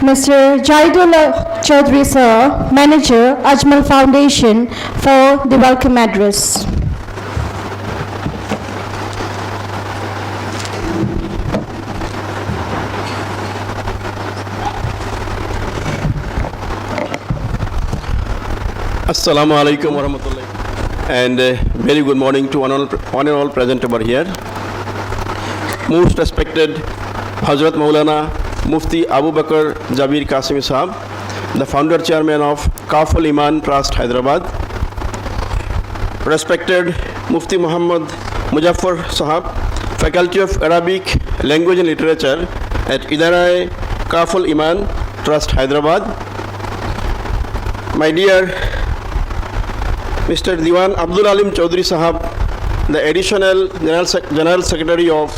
Mr. Jaidul Chaudhary Sir, Manager, Ajmal Foundation, for the welcome address. Assalamu alaikum wa rahmatullahi. And very good morning to one and all present over here. Most respected Hazrat Maulana Mufti Abu Bakr Jabir Qasimi Sahab, the founder chairman of Kaful Iman Trust, Hyderabad. Respected Mufti Muhammad Muzaffar Sahab, Faculty of Arabic Language and Literature at Idara Kaful Iman Trust, Hyderabad. My dear Mr. Diwan Abdul Alim Chaudhary Sahab, the Additional General Secretary of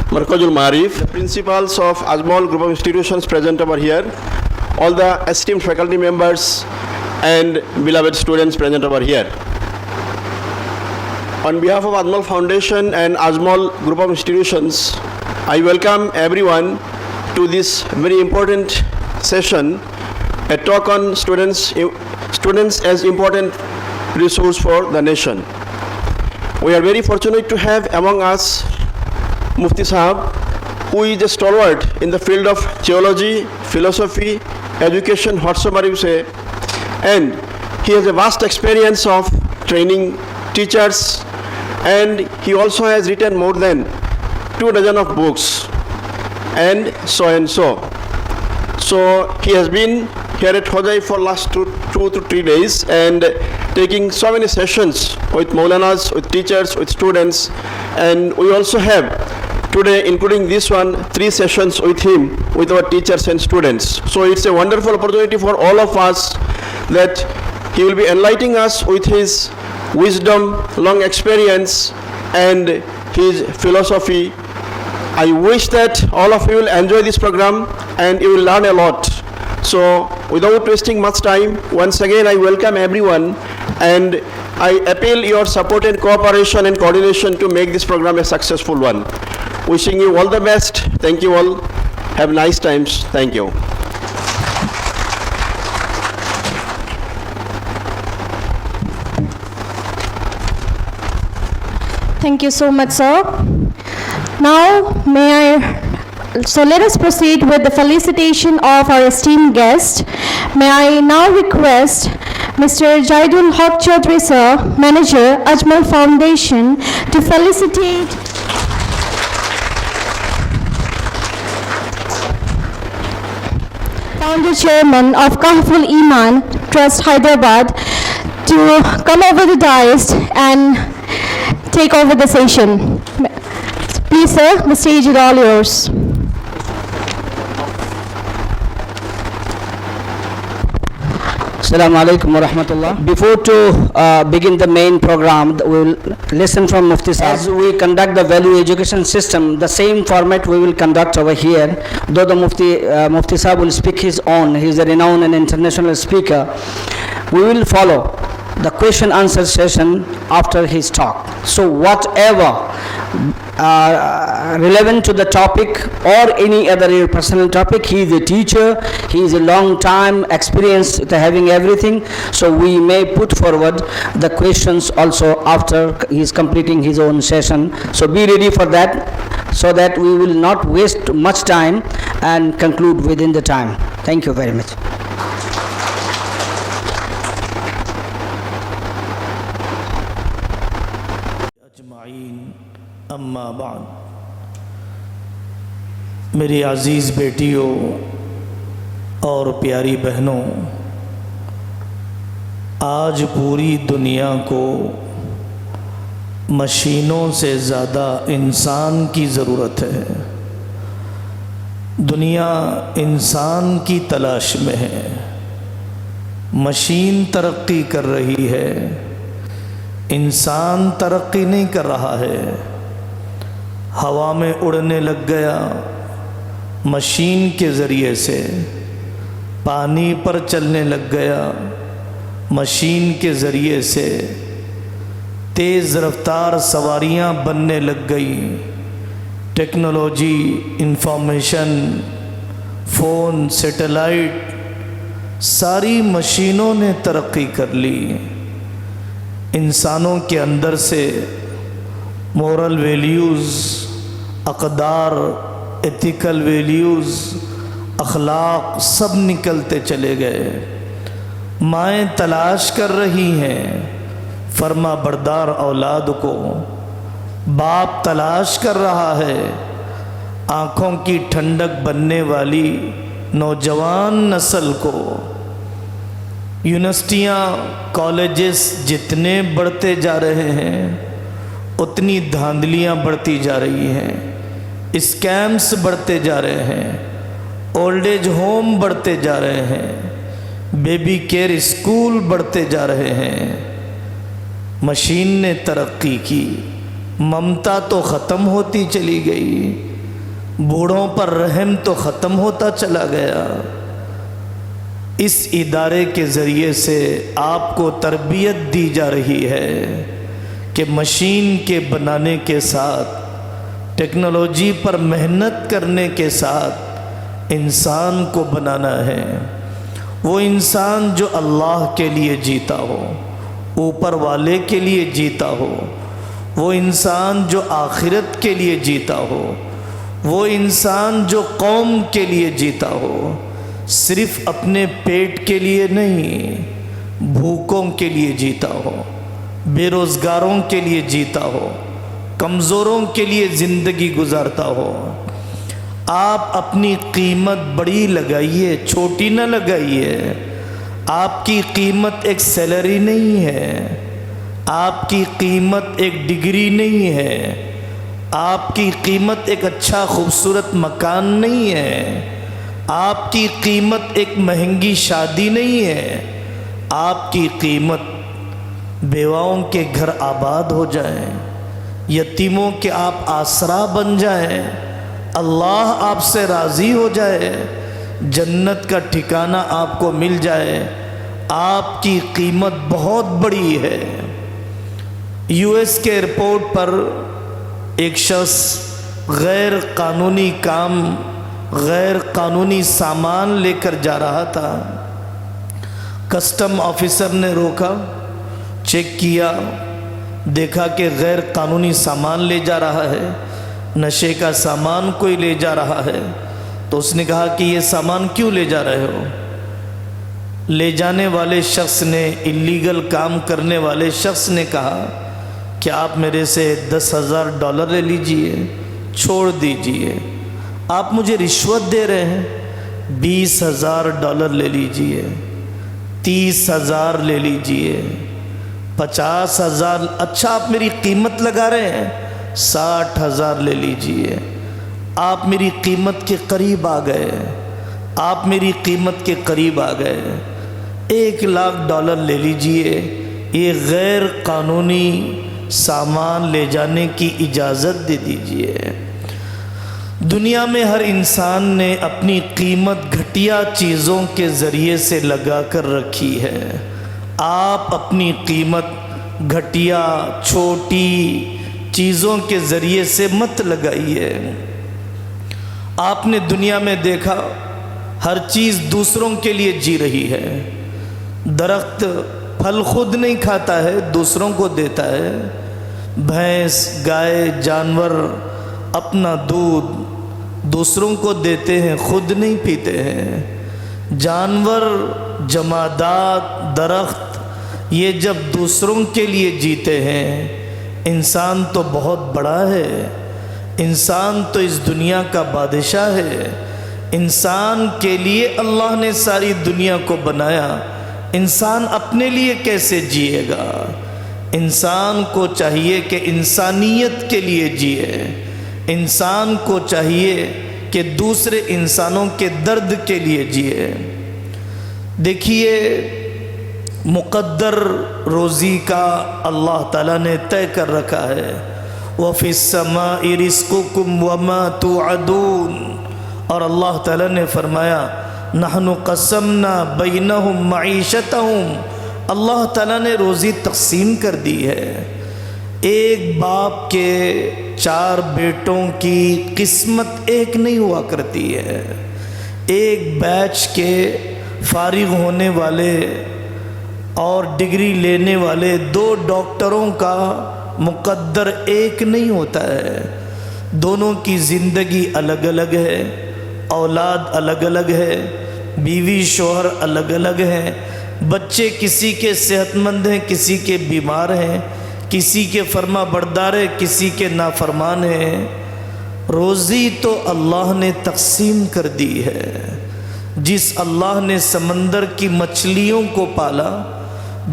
Markazul Marif, the principals of Ajmal Group of Institutions present over here, all the esteemed faculty members and beloved students present over here. On behalf of Ajmal Foundation and Ajmal Group of Institutions, I welcome everyone to this very important session, a talk on students as important resource for the nation. We are very fortunate to have among us Mufti Sahab, who is a stalwart in the field of theology, philosophy, education, whatsoever you say, and he has a vast experience of training teachers, and he also has written more than 24 of books, and so. So he has been here at Hodai for last 2 to 3 days and taking so many sessions with Maulanas, with teachers, with students, and we also have today, including this one, 3 sessions with him, with our teachers and students. So it's a wonderful opportunity for all of us that he will be enlightening us with his wisdom, long experience, and his philosophy. I wish that all of you will enjoy this program and you will learn a lot. So without wasting much time, once again I welcome everyone and I appeal your support and cooperation and coordination to make this program a successful one. Wishing you all the best. Thank you all. Have nice times. Thank you. Thank you so much, sir. Now, let us proceed with the felicitation of our esteemed guest. May I now request Mr. Jaidul Haq Chaudhary Sir, Manager, Ajmal Foundation, to felicitate Founder Chairman of Kaful Iman Trust, Hyderabad, to come over the dais and take over the session. Please, sir, the stage is all yours. Assalamu alaikum wa rahmatullah. Before to begin the main program, we will listen from Mufti Sahab. As we conduct the value education system, the same format we will conduct over here. Though the Mufti Sahab will speak his own, he is a renowned and international speaker, we will follow the question answer session after his talk. So whatever relevant to the topic or any other personal topic, he is a teacher, he is a long time experienced having everything, so we may put forward the questions also after he is completing his own session. So be ready for that, so that we will not waste much time and conclude within the time. Thank you very much. اما بعد، میری عزیز بیٹیوں اور پیاری بہنوں، آج پوری دنیا کو مشینوں سے زیادہ انسان کی ضرورت ہے۔ دنیا انسان کی تلاش میں ہے، مشین ترقی کر رہی ہے، انسان ترقی نہیں کر رہا ہے۔ ہوا میں اڑنے لگ گیا مشین کے ذریعے سے، پانی پر چلنے لگ گیا مشین کے ذریعے سے، تیز رفتار سواریاں بننے لگ گئی، ٹیکنالوجی، انفارمیشن فون، سیٹلائٹ، ساری مشینوں نے ترقی کر لی، انسانوں کے اندر سے مورل ویلیوز، اقدار، ایتھیکل ویلیوز، اخلاق سب نکلتے چلے گئے۔ مائیں تلاش کر رہی ہیں فرما بردار اولاد کو، باپ تلاش کر رہا ہے آنکھوں کی ٹھنڈک بننے والی نوجوان نسل کو۔ یونیورسٹیاں، کالجز جتنے بڑھتے جا رہے ہیں اتنی دھاندلیاں بڑھتی جا رہی ہیں، اسکیمز بڑھتے جا رہے ہیں، اولڈ ایج ہوم بڑھتے جا رہے ہیں، بیبی کیئر اسکول بڑھتے جا رہے ہیں۔ مشین نے ترقی کی، ممتا تو ختم ہوتی چلی گئی، بوڑھوں پر رحم تو ختم ہوتا چلا گیا۔ اس ادارے کے ذریعے سے آپ کو تربیت دی جا رہی ہے کہ مشین کے بنانے کے ساتھ، ٹیکنالوجی پر محنت کرنے کے ساتھ انسان کو بنانا ہے، وہ انسان جو اللہ کے لیے جیتا ہو، اوپر والے کے لیے جیتا ہو، وہ انسان جو آخرت کے لیے جیتا ہو، وہ انسان جو قوم کے لیے جیتا ہو، صرف اپنے پیٹ کے لیے نہیں، بھوکوں کے لیے جیتا ہو، بے روزگاروں کے لیے جیتا ہو، کمزوروں کے لیے زندگی گزارتا ہو۔ آپ اپنی قیمت بڑی لگائیے، چھوٹی نہ لگائیے۔ آپ کی قیمت ایک سیلری نہیں ہے، آپ کی قیمت ایک ڈگری نہیں ہے، آپ کی قیمت ایک اچھا خوبصورت مکان نہیں ہے، آپ کی قیمت ایک مہنگی شادی نہیں ہے، آپ کی قیمت بیواؤں کے گھر آباد ہو جائیں، یتیموں کے آپ آسرا بن جائیں، اللہ آپ سے راضی ہو جائے، جنت کا ٹھکانہ آپ کو مل جائے، آپ کی قیمت بہت بڑی ہے۔ یو ایس کے ایئرپورٹ پر ایک شخص غیر قانونی کام، غیر قانونی سامان لے کر جا رہا تھا۔ کسٹم آفیسر نے روکا، چیک کیا، دیکھا کہ غیر قانونی سامان لے جا رہا ہے، نشے کا سامان کوئی لے جا رہا ہے۔ تو اس نے کہا کہ یہ سامان کیوں لے جا رہے ہو؟ لے جانے والے شخص نے، اللیگل کام کرنے والے شخص نے کہا کہ آپ میرے سے $10,000 لے لیجئے، چھوڑ دیجئے۔ آپ مجھے رشوت دے رہے ہیں، $20,000 لے لیجئے، $30,000 لے لیجئے، $50,000، اچھا آپ میری قیمت لگا رہے ہیں، $60,000 لے لیجئے۔ آپ میری قیمت کے قریب آ گئے، آپ میری قیمت کے قریب آ گئے، $1,00,000 لے لیجئے، یہ غیر قانونی سامان لے جانے کی اجازت دے دیجئے۔ دنیا میں ہر انسان نے اپنی قیمت گھٹیا چیزوں کے ذریعے سے لگا کر رکھی ہے۔ آپ اپنی قیمت گھٹیا چھوٹی چیزوں کے ذریعے سے مت لگائیے۔ آپ نے دنیا میں دیکھا ہر چیز دوسروں کے لیے جی رہی ہے۔ درخت پھل خود نہیں کھاتا ہے، دوسروں کو دیتا ہے۔ بھینس، گائے، جانور اپنا دودھ دوسروں کو دیتے ہیں، خود نہیں پیتے ہیں۔ جانور، جمادات، درخت یہ جب دوسروں کے لیے جیتے ہیں، انسان تو بہت بڑا ہے، انسان تو اس دنیا کا بادشاہ ہے۔ انسان کے لیے اللہ نے ساری دنیا کو بنایا، انسان اپنے لیے کیسے جیے گا؟ انسان کو چاہیے کہ انسانیت کے لیے جیے، انسان کو چاہیے کہ دوسرے انسانوں کے درد کے لیے جیے۔ دیکھیے مقدر روزی کا اللہ تعالیٰ نے طے کر رکھا ہے، وَفِي السَّمَاءِ رِزْقُكُمْ وَمَا تُوعَدُونَ، اور اللہ تعالیٰ نے فرمایا نحن قسمنا بینہم معیشتہم، اللہ تعالیٰ نے روزی تقسیم کر دی ہے۔ ایک باپ کے 4 بیٹوں کی قسمت ایک نہیں ہوا کرتی ہے، ایک بیچ کے فارغ ہونے والے اور ڈگری لینے والے 2 ڈاکٹروں کا مقدر ایک نہیں ہوتا ہے. دونوں کی زندگی الگ الگ ہے، اولاد الگ الگ ہے، بیوی شوہر الگ الگ ہیں، بچے کسی کے صحت مند ہیں، کسی کے بیمار ہیں، کسی کے فرما بردار ہیں، کسی کے نافرمان ہیں. روزی تو اللہ نے تقسیم کر دی ہے. جس اللہ نے سمندر کی مچھلیوں کو پالا،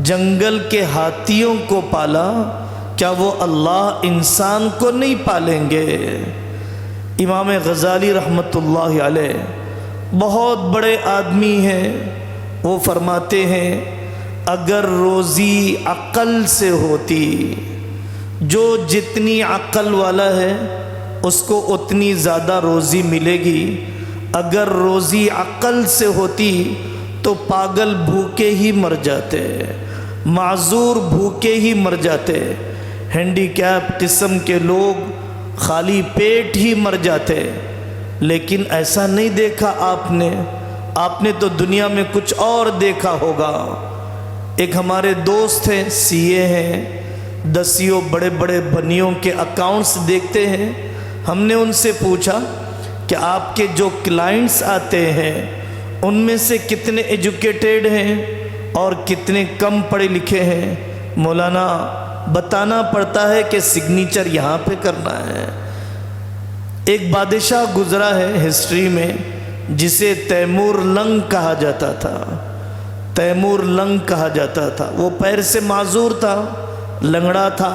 جنگل کے ہاتھیوں کو پالا، کیا وہ اللہ انسان کو نہیں پالیں گے؟ امام غزالی رحمۃ اللہ علیہ بہت بڑے آدمی ہیں. وہ فرماتے ہیں اگر روزی عقل سے ہوتی، جو جتنی عقل والا ہے اس کو اتنی زیادہ روزی ملے گی. اگر روزی عقل سے ہوتی تو پاگل بھوکے ہی مر جاتے، معذور بھوکے ہی مر جاتے، ہینڈی کیپ قسم کے لوگ خالی پیٹ ہی مر جاتے. لیکن ایسا نہیں دیکھا آپ نے تو دنیا میں کچھ اور دیکھا ہوگا. ایک ہمارے دوست ہیں، سی اے ہیں، 10 بڑے بڑے بنیوں کے اکاؤنٹس دیکھتے ہیں. ہم نے ان سے پوچھا کہ آپ کے جو کلائنٹس آتے ہیں ان میں سے کتنے ایجوکیٹڈ ہیں اور کتنے کم پڑھے لکھے ہیں؟ مولانا بتانا پڑتا ہے کہ سگنیچر یہاں پہ کرنا ہے. ایک بادشاہ گزرا ہے ہسٹری میں جسے تیمور لنگ کہا جاتا تھا. تیمور لنگ کہا جاتا تھا. وہ پیر سے معذور تھا، لنگڑا تھا.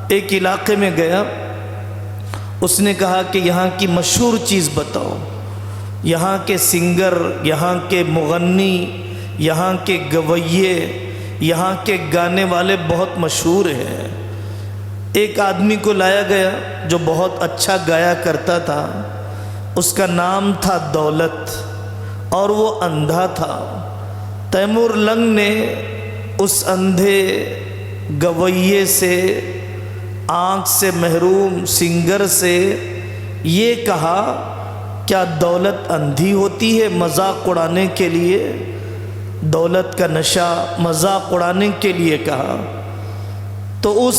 ایک علاقے میں گیا، اس نے کہا کہ یہاں کی مشہور چیز بتاؤ. یہاں کے سنگر، یہاں کے مغنی، یہاں کے گویے، یہاں کے گانے والے بہت مشہور ہیں. ایک آدمی کو لایا گیا جو بہت اچھا گایا کرتا تھا. اس کا نام تھا دولت اور وہ اندھا تھا. تیمور لنگ نے اس اندھے گویے سے، آنکھ سے محروم سنگر سے یہ کہا کیا دولت اندھی ہوتی ہے مذاق اڑانے کے لیے؟ دولت کا نشہ مذاق اڑانے کے لیے کہا. تو اس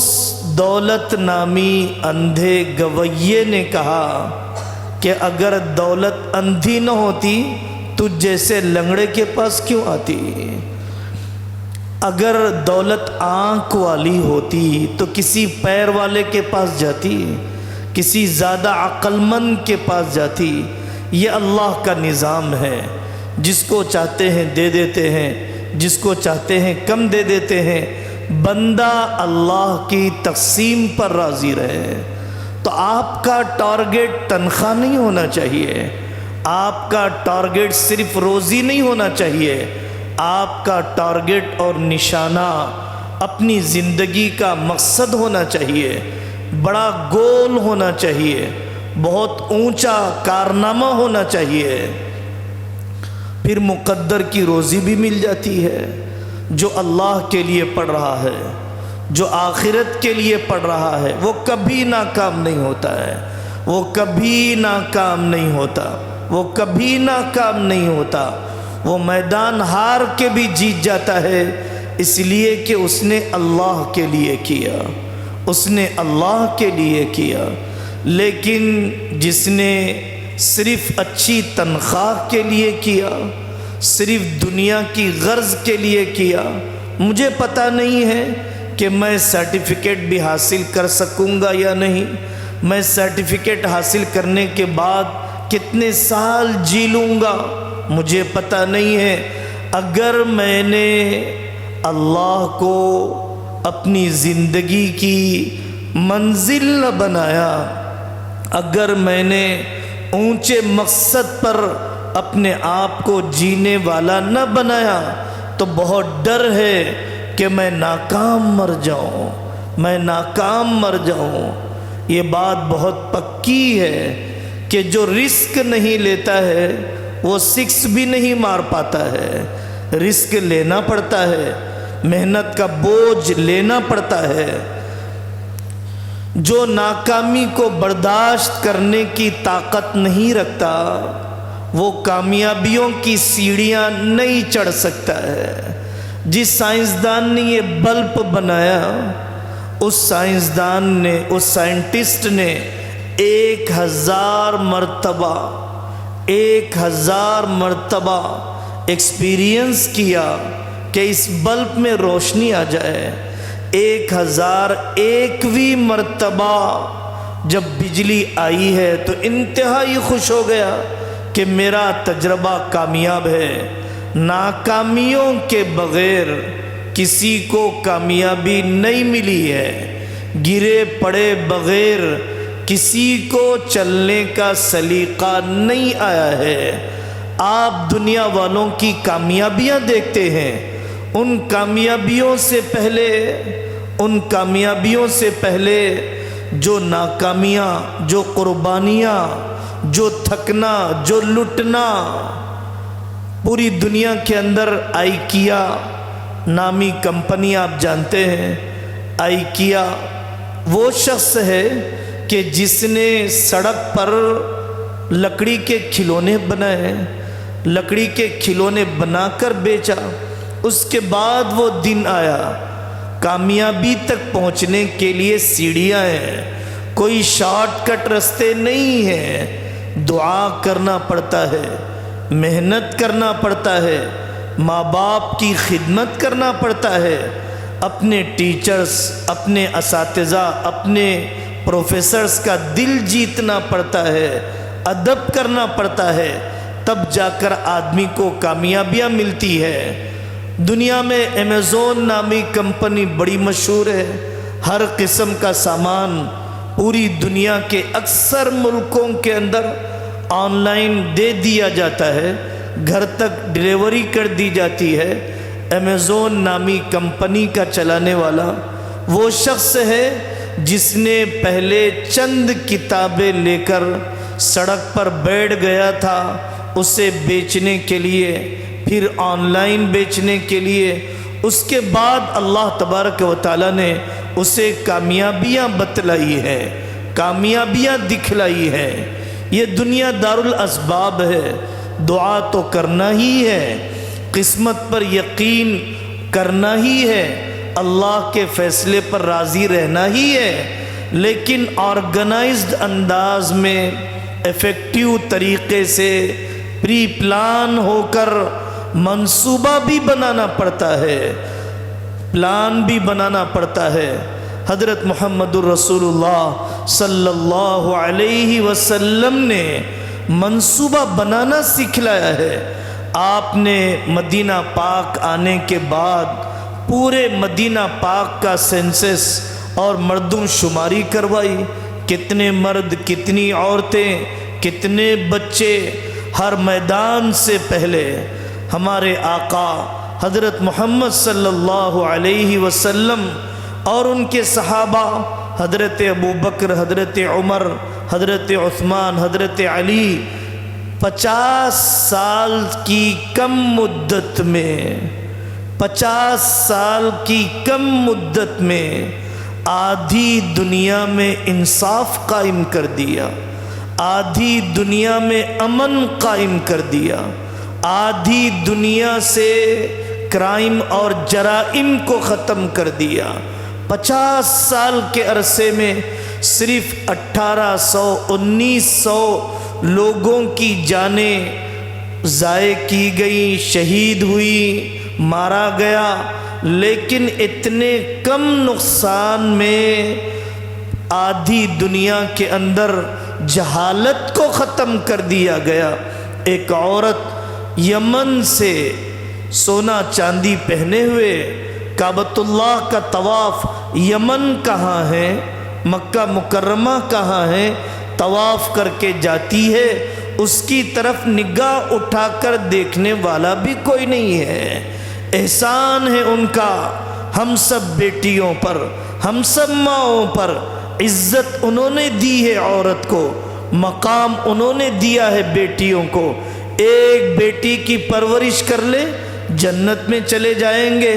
دولت نامی اندھے گویے نے کہا کہ اگر دولت اندھی نہ ہوتی تو جیسے لنگڑے کے پاس کیوں آتی؟ اگر دولت آنکھ والی ہوتی تو کسی پیر والے کے پاس جاتی، کسی زیادہ عقل مند کے پاس جاتی. یہ اللہ کا نظام ہے. جس کو چاہتے ہیں دے دیتے ہیں، جس کو چاہتے ہیں کم دے دیتے ہیں. بندہ اللہ کی تقسیم پر راضی رہے. تو آپ کا ٹارگٹ تنخواہ نہیں ہونا چاہیے، آپ کا ٹارگٹ صرف روزی نہیں ہونا چاہیے. آپ کا ٹارگٹ اور نشانہ اپنی زندگی کا مقصد ہونا چاہیے، بڑا گول ہونا چاہیے، بہت اونچا کارنامہ ہونا چاہیے. پھر مقدر کی روزی بھی مل جاتی ہے. جو اللہ کے لیے پڑھ رہا ہے، جو آخرت کے لیے پڑھ رہا ہے، وہ کبھی ناکام نہیں ہوتا ہے. وہ کبھی ناکام نہیں ہوتا، وہ کبھی ناکام نہیں ہوتا. وہ میدان ہار کے بھی جیت جاتا ہے، اس لیے کہ اس نے اللہ کے لیے کیا، اس نے اللہ کے لیے کیا. لیکن جس نے صرف اچھی تنخواہ کے لیے کیا، صرف دنیا کی غرض کے لیے کیا، مجھے پتہ نہیں ہے کہ میں سرٹیفکیٹ بھی حاصل کر سکوں گا یا نہیں، میں سرٹیفکیٹ حاصل کرنے کے بعد کتنے سال جی لوں گا، مجھے پتہ نہیں ہے. اگر میں نے اللہ کو اپنی زندگی کی منزل نہ بنایا، اگر میں نے اونچے مقصد پر اپنے آپ کو جینے والا نہ بنایا، تو بہت ڈر ہے کہ میں ناکام مر جاؤں، میں ناکام مر جاؤں. یہ بات بہت پکی ہے کہ جو رسک نہیں لیتا ہے وہ سکس بھی نہیں مار پاتا ہے. رسک لینا پڑتا ہے، محنت کا بوجھ لینا پڑتا ہے. جو ناکامی کو برداشت کرنے کی طاقت نہیں رکھتا وہ کامیابیوں کی سیڑھیاں نہیں چڑھ سکتا ہے۔ جس سائنسدان نے یہ بلب بنایا، اس سائنسدان نے، اس سائنٹسٹ نے 1000 مرتبہ ایکسپیرینس کیا کہ اس بلب میں روشنی آ جائے۔ 1001ویں مرتبہ جب بجلی آئی ہے تو انتہائی خوش ہو گیا کہ میرا تجربہ کامیاب ہے۔ ناکامیوں کے بغیر کسی کو کامیابی نہیں ملی ہے، گرے پڑے بغیر کسی کو چلنے کا سلیقہ نہیں آیا ہے۔ آپ دنیا والوں کی کامیابیاں دیکھتے ہیں، ان کامیابیوں سے پہلے جو ناکامیاں، جو قربانیاں، جو تھکنا، جو لٹنا، پوری دنیا کے اندر آئیکیا نامی کمپنی آپ جانتے ہیں۔ آئیکیا وہ شخص ہے کہ جس نے سڑک پر لکڑی کے کھلونے بنائے، لکڑی کے کھلونے بنا کر بیچا۔ اس کے بعد وہ دن آیا، کامیابی تک پہنچنے کے لیے سیڑھیاں ہیں، کوئی شارٹ کٹ رستے نہیں ہیں۔ دعا کرنا پڑتا ہے، محنت کرنا پڑتا ہے، ماں باپ کی خدمت کرنا پڑتا ہے، اپنے ٹیچرز، اپنے اساتذہ، اپنے پروفیسرز کا دل جیتنا پڑتا ہے، ادب کرنا پڑتا ہے، تب جا کر آدمی کو کامیابیاں ملتی ہے۔ دنیا میں ایمیزون نامی کمپنی بڑی مشہور ہے، ہر قسم کا سامان پوری دنیا کے اکثر ملکوں کے اندر آن لائن دے دیا جاتا ہے، گھر تک ڈیلیوری کر دی جاتی ہے۔ ایمیزون نامی کمپنی کا چلانے والا وہ شخص ہے جس نے پہلے چند کتابیں لے کر سڑک پر بیٹھ گیا تھا اسے بیچنے کے لیے، پھر آن لائن بیچنے کے لیے۔ اس کے بعد اللہ تبارک و تعالیٰ نے اسے کامیابیاں بتلائی ہے، کامیابیاں دکھلائی ہے۔ یہ دنیا دار الاسباب ہے، دعا تو کرنا ہی ہے، قسمت پر یقین کرنا ہی ہے، اللہ کے فیصلے پر راضی رہنا ہی ہے، لیکن آرگنائزڈ انداز میں ایفیکٹیو طریقے سے پری پلان ہو کر منصوبہ بھی بنانا پڑتا ہے، پلان بھی بنانا پڑتا ہے۔ حضرت محمد الرسول اللہ صلی اللہ علیہ وسلم نے منصوبہ بنانا سکھلایا ہے۔ آپ نے مدینہ پاک آنے کے بعد پورے مدینہ پاک کا سینسس اور مردم شماری کروائی، کتنے مرد، کتنی عورتیں، کتنے بچے۔ ہر میدان سے پہلے ہمارے آقا حضرت محمد صلی اللہ علیہ وسلم اور ان کے صحابہ حضرت ابوبکر، حضرت عمر، حضرت عثمان، حضرت علی 50 سال کی کم مدت میں 50 سال کی کم مدت میں آدھی دنیا میں انصاف قائم کر دیا، آدھی دنیا میں امن قائم کر دیا، آدھی دنیا سے کرائم اور جرائم کو ختم کر دیا۔ 50 سال کے عرصے میں صرف 1800 1900 لوگوں کی جانیں ضائع کی گئی، شہید ہوئی، مارا گیا، لیکن اتنے کم نقصان میں آدھی دنیا کے اندر جہالت کو ختم کر دیا گیا۔ ایک عورت یمن سے سونا چاندی پہنے ہوئے کعبۃ اللہ کا طواف، یمن کہاں ہے، مکہ مکرمہ کہاں ہے، طواف کر کے جاتی ہے، اس کی طرف نگاہ اٹھا کر دیکھنے والا بھی کوئی نہیں ہے۔ احسان ہے ان کا ہم سب بیٹیوں پر، ہم سب ماؤں پر۔ عزت انہوں نے دی ہے عورت کو، مقام انہوں نے دیا ہے بیٹیوں کو۔ ایک بیٹی کی پرورش کر لے جنت میں چلے جائیں گے،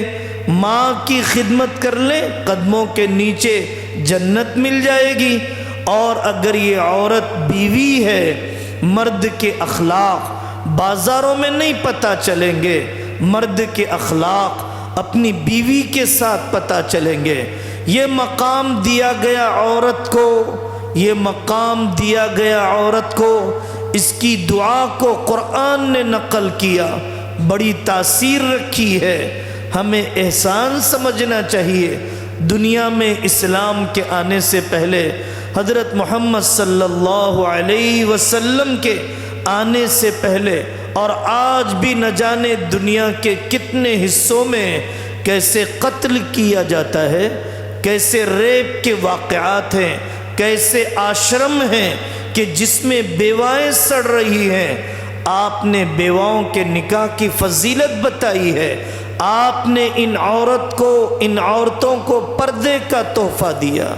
ماں کی خدمت کر لے قدموں کے نیچے جنت مل جائے گی۔ اور اگر یہ عورت بیوی ہے، مرد کے اخلاق، بازاروں میں نہیں پتہ چلیں گے، مرد کے اخلاق اپنی بیوی کے ساتھ پتہ چلیں گے۔ یہ مقام دیا گیا عورت کو، یہ مقام دیا گیا عورت کو، اس کی دعا کو قرآن نے نقل کیا، بڑی تاثیر رکھی ہے۔ ہمیں احسان سمجھنا چاہیے۔ دنیا میں اسلام کے آنے سے پہلے، حضرت محمد صلی اللہ علیہ وسلم کے آنے سے پہلے اور آج بھی نہ جانے دنیا کے کتنے حصوں میں کیسے قتل کیا جاتا ہے، کیسے ریپ کے واقعات ہیں، کیسے آشرم ہیں کہ جس میں بیوائیں سڑ رہی ہیں۔ آپ نے بیواؤں کے نکاح کی فضیلت بتائی ہے۔ آپ نے ان عورتوں کو پردے کا تحفہ دیا،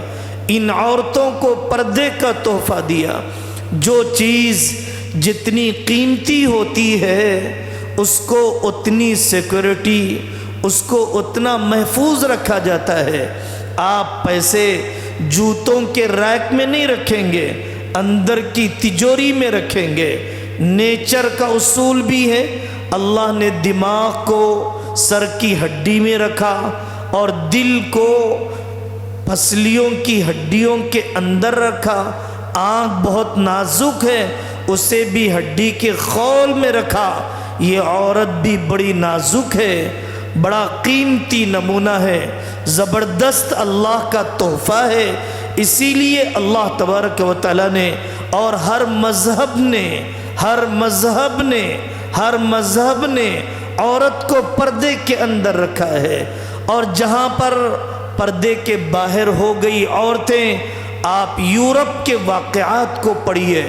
ان عورتوں کو پردے کا تحفہ دیا۔ جو چیز جتنی قیمتی ہوتی ہے اس کو اتنی سیکورٹی، اس کو اتنا محفوظ رکھا جاتا ہے۔ آپ پیسے جوتوں کے ریک میں نہیں رکھیں گے، اندر کی تجوری میں رکھیں گے۔ نیچر کا اصول بھی ہے، اللہ نے دماغ کو سر کی ہڈی میں رکھا اور دل کو پسلیوں کی ہڈیوں کے اندر رکھا۔ آنکھ بہت نازک ہے، اسے بھی ہڈی کے خول میں رکھا۔ یہ عورت بھی بڑی نازک ہے، بڑا قیمتی نمونہ ہے، زبردست اللہ کا تحفہ ہے۔ اسی لیے اللہ تبارک و تعالیٰ نے اور ہر مذہب نے عورت کو پردے کے اندر رکھا ہے۔ اور جہاں پر پردے کے باہر ہو گئی عورتیں، آپ یورپ کے واقعات کو پڑھیے،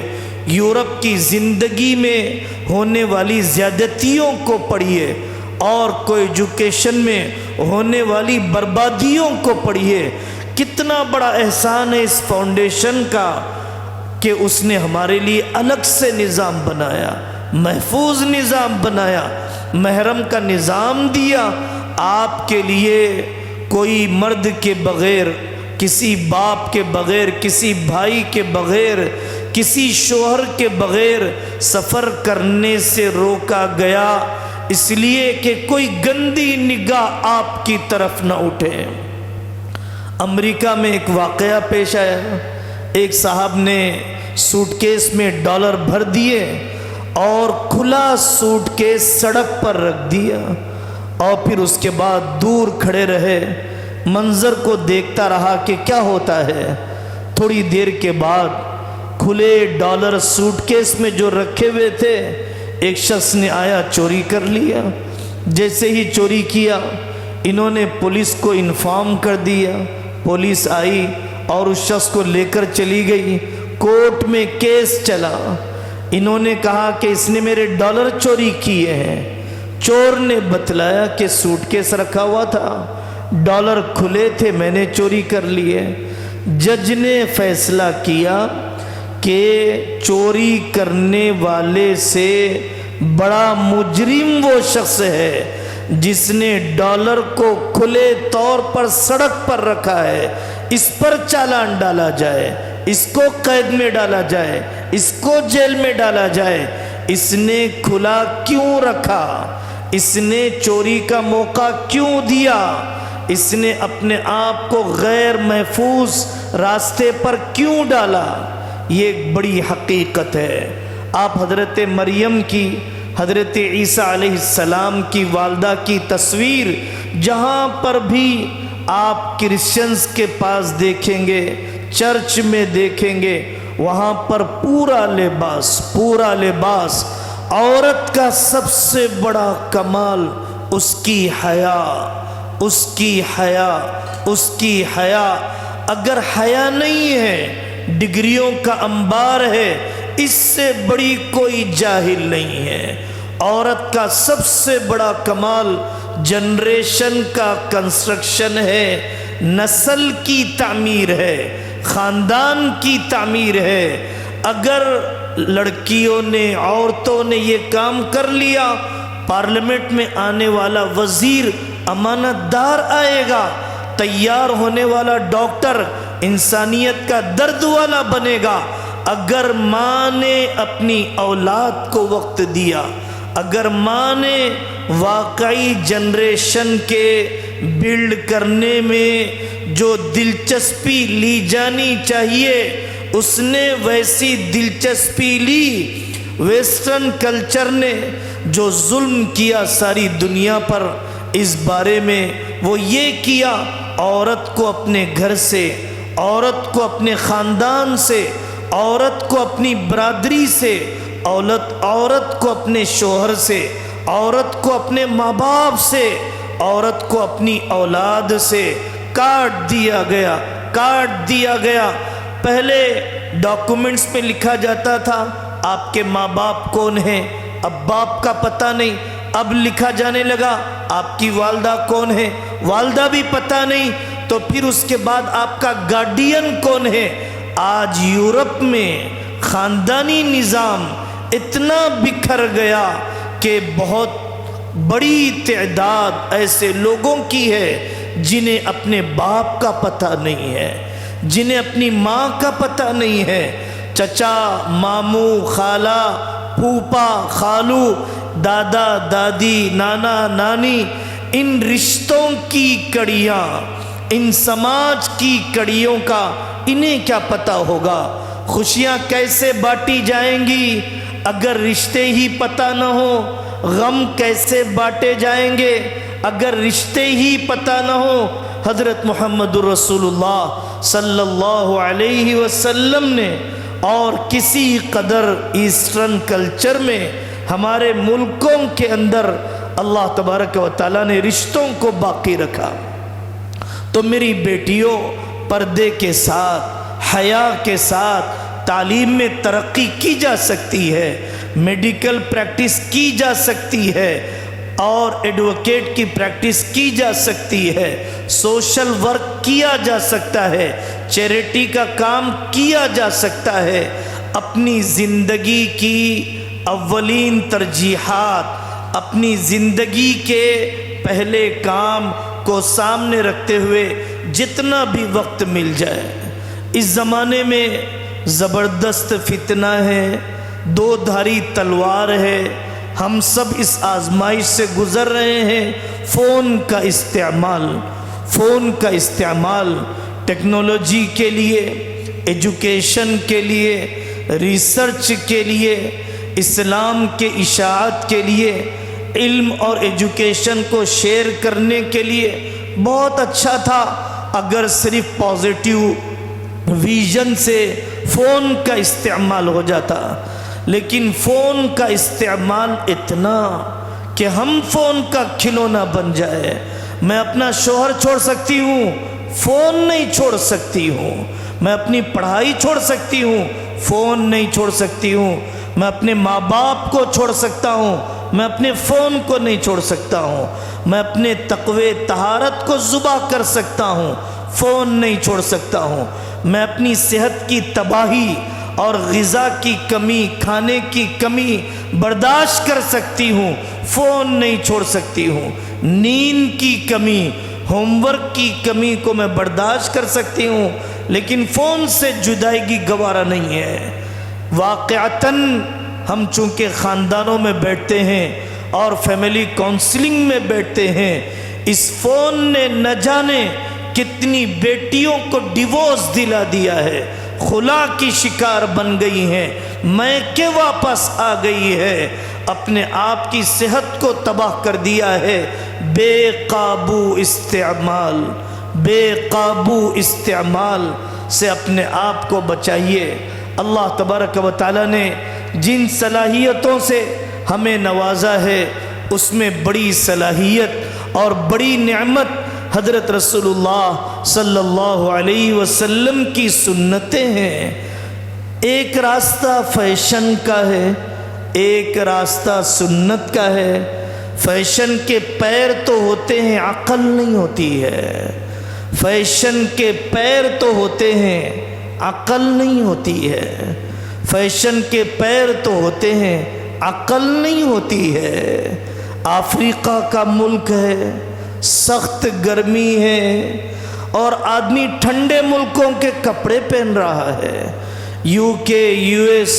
یورپ کی زندگی میں ہونے والی زیادتیوں کو پڑھیے، اور کو ایجوکیشن میں ہونے والی بربادیوں کو پڑھیے۔ کتنا بڑا احسان ہے اس فاؤنڈیشن کا کہ اس نے ہمارے لیے الگ سے نظام بنایا، محفوظ نظام بنایا، محرم کا نظام دیا۔ آپ کے لیے کوئی مرد کے بغیر، کسی باپ کے بغیر، کسی بھائی کے بغیر، کسی شوہر کے بغیر سفر کرنے سے روکا گیا، اس لیے کہ کوئی گندی نگاہ آپ کی طرف نہ اٹھے۔ امریکہ میں ایک واقعہ پیش آیا، ایک صاحب نے سوٹ کیس میں ڈالر بھر دیے اور کھلا سوٹ کیس سڑک پر رکھ دیا، اور پھر اس کے بعد دور کھڑے رہے، منظر کو دیکھتا رہا کہ کیا ہوتا ہے۔ تھوڑی دیر کے بعد کھلے ڈالر سوٹ کیس میں جو رکھے ہوئے تھے، ایک شخص نے آیا چوری کر لیا۔ جیسے ہی چوری کیا، انہوں نے پولیس کو انفارم کر دیا، پولیس آئی اور اس شخص کو لے کر چلی گئی۔ کورٹ میں کیس چلا، انہوں نے کہا کہ اس نے میرے ڈالر چوری کیے ہیں۔ چور نے بتلایا کہ سوٹ کیس رکھا ہوا تھا، ڈالر کھلے تھے، میں نے چوری کر لیے۔ جج نے فیصلہ کیا کہ چوری کرنے والے سے بڑا مجرم وہ شخص ہے جس نے ڈالر کو کھلے طور پر سڑک پر رکھا ہے۔ اس پر چالان ڈالا جائے، اس کو قید میں ڈالا جائے، اس کو جیل میں ڈالا جائے۔ اس نے کھلا کیوں رکھا؟ اس نے چوری کا موقع کیوں دیا؟ اس نے اپنے آپ کو غیر محفوظ راستے پر کیوں ڈالا؟ یہ ایک بڑی حقیقت ہے۔ آپ حضرت مریم کی، حضرت عیسیٰ علیہ السلام کی والدہ کی تصویر جہاں پر بھی آپ کرسچنز کے پاس دیکھیں گے، چرچ میں دیکھیں گے، وہاں پر پورا لباس عورت کا سب سے بڑا کمال اس کی حیا۔ اگر حیا نہیں ہے، ڈگریوں کا انبار ہے، اس سے بڑی کوئی جاہل نہیں ہے۔ عورت کا سب سے بڑا کمال جنریشن کا کنسٹرکشن ہے، نسل کی تعمیر ہے، خاندان کی تعمیر ہے۔ اگر لڑکیوں نے، عورتوں نے یہ کام کر لیا، پارلیمنٹ میں آنے والا وزیر امانت دار آئے گا، تیار ہونے والا ڈاکٹر انسانیت کا درد والا بنے گا۔ اگر ماں نے اپنی اولاد کو وقت دیا، اگر ماں نے واقعی جنریشن کے بلڈ کرنے میں جو دلچسپی لی جانی چاہیے اس نے ویسی دلچسپی لی، ویسٹرن کلچر نے جو ظلم کیا ساری دنیا پر اس بارے میں وہ یہ کیا، عورت کو اپنے گھر سے، عورت کو اپنے خاندان سے، عورت کو اپنی برادری سے، عورت کو اپنے شوہر سے، عورت کو اپنے ماں باپ سے، عورت کو اپنی اولاد سے کاٹ دیا گیا۔ پہلے ڈاکومنٹس میں لکھا جاتا تھا آپ کے ماں باپ کون ہیں، اب باپ کا پتہ نہیں، اب لکھا جانے لگا آپ کی والدہ کون ہے، والدہ بھی پتہ نہیں، تو پھر اس کے بعد آپ کا گارڈین کون ہے۔ آج یورپ میں خاندانی نظام اتنا بکھر گیا کہ بہت بڑی تعداد ایسے لوگوں کی ہے جنہیں اپنے باپ کا پتہ نہیں ہے، جنہیں اپنی ماں کا پتہ نہیں ہے۔ چچا، ماموں، خالہ، پھوپھا، خالو، دادا، دادی، نانا، نانی، ان رشتوں کی کڑیاں، ان سماج کی کڑیوں کا انہیں کیا پتہ ہوگا؟ خوشیاں کیسے بانٹی جائیں گی اگر رشتے ہی پتہ نہ ہو؟ غم کیسے بانٹے جائیں گے اگر رشتے ہی پتہ نہ ہو؟ حضرت محمد رسول اللہ صلی اللہ علیہ وسلم نے اور کسی قدر ایسٹرن کلچر میں ہمارے ملکوں کے اندر اللہ تبارک و تعالیٰ نے رشتوں کو باقی رکھا۔ تو میری بیٹیوں، پردے کے ساتھ، حیا کے ساتھ تعلیم میں ترقی کی جا سکتی ہے، میڈیکل پریکٹس کی جا سکتی ہے، اور ایڈوکیٹ کی پریکٹس کی جا سکتی ہے، سوشل ورک کیا جا سکتا ہے، چیریٹی کا کام کیا جا سکتا ہے۔ اپنی زندگی کی اولین ترجیحات، اپنی زندگی کے پہلے کام کو سامنے رکھتے ہوئے جتنا بھی وقت مل جائے۔ اس زمانے میں زبردست فتنہ ہے، دو دھاری تلوار ہے، ہم سب اس آزمائش سے گزر رہے ہیں۔ فون کا استعمال ٹیکنالوجی کے لیے، ایجوکیشن کے لیے، ریسرچ کے لیے، اسلام کے اشاعت کے لیے، علم اور ایجوکیشن کو شیئر کرنے کے لیے بہت اچھا تھا اگر صرف پازیٹیو ویژن سے فون کا استعمال ہو جاتا، لیکن فون کا استعمال اتنا کہ ہم فون کا کھلونا بن جائے۔ میں اپنا شوہر چھوڑ سکتی ہوں، فون نہیں چھوڑ سکتی ہوں۔ میں اپنی پڑھائی چھوڑ سکتی ہوں، فون نہیں چھوڑ سکتی ہوں۔ میں اپنے ماں باپ کو چھوڑ سکتا ہوں، میں اپنے فون کو نہیں چھوڑ سکتا ہوں۔ میں اپنے تقوی طہارت کو ذبح کر سکتا ہوں، فون نہیں چھوڑ سکتا ہوں۔ میں اپنی صحت کی تباہی اور غذا کی کمی، کھانے کی کمی برداشت کر سکتی ہوں، فون نہیں چھوڑ سکتی ہوں۔ نیند کی کمی، ہوم ورک کی کمی کو میں برداشت کر سکتی ہوں، لیکن فون سے جدائیگی گوارا نہیں ہے۔ واقعتاً ہم چونکہ خاندانوں میں بیٹھتے ہیں اور فیملی کونسلنگ میں بیٹھتے ہیں، اس فون نے نہ جانے کتنی بیٹیوں کو ڈیورس دلا دیا ہے، خلا کی شکار بن گئی ہیں، میکے واپس آ گئی ہے، اپنے آپ کی صحت کو تباہ کر دیا ہے۔ بے قابو استعمال سے اپنے آپ کو بچائیے۔ اللہ تبارک و تعالیٰ نے جن صلاحیتوں سے ہمیں نوازا ہے اس میں بڑی صلاحیت اور بڑی نعمت حضرت رسول اللہ صلی اللہ علیہ وسلم کی سنتیں ہیں۔ ایک راستہ فیشن کا ہے، ایک راستہ سنت کا ہے۔ فیشن کے پیر تو ہوتے ہیں، عقل نہیں ہوتی ہے۔ فیشن کے پیر تو ہوتے ہیں، عقل نہیں ہوتی ہے۔ فیشن کے پیر تو ہوتے ہیں، عقل نہیں ہوتی ہے۔ افریقہ کا ملک ہے، سخت گرمی ہے اور آدمی ٹھنڈے ملکوں کے کپڑے پہن رہا ہے۔ UK US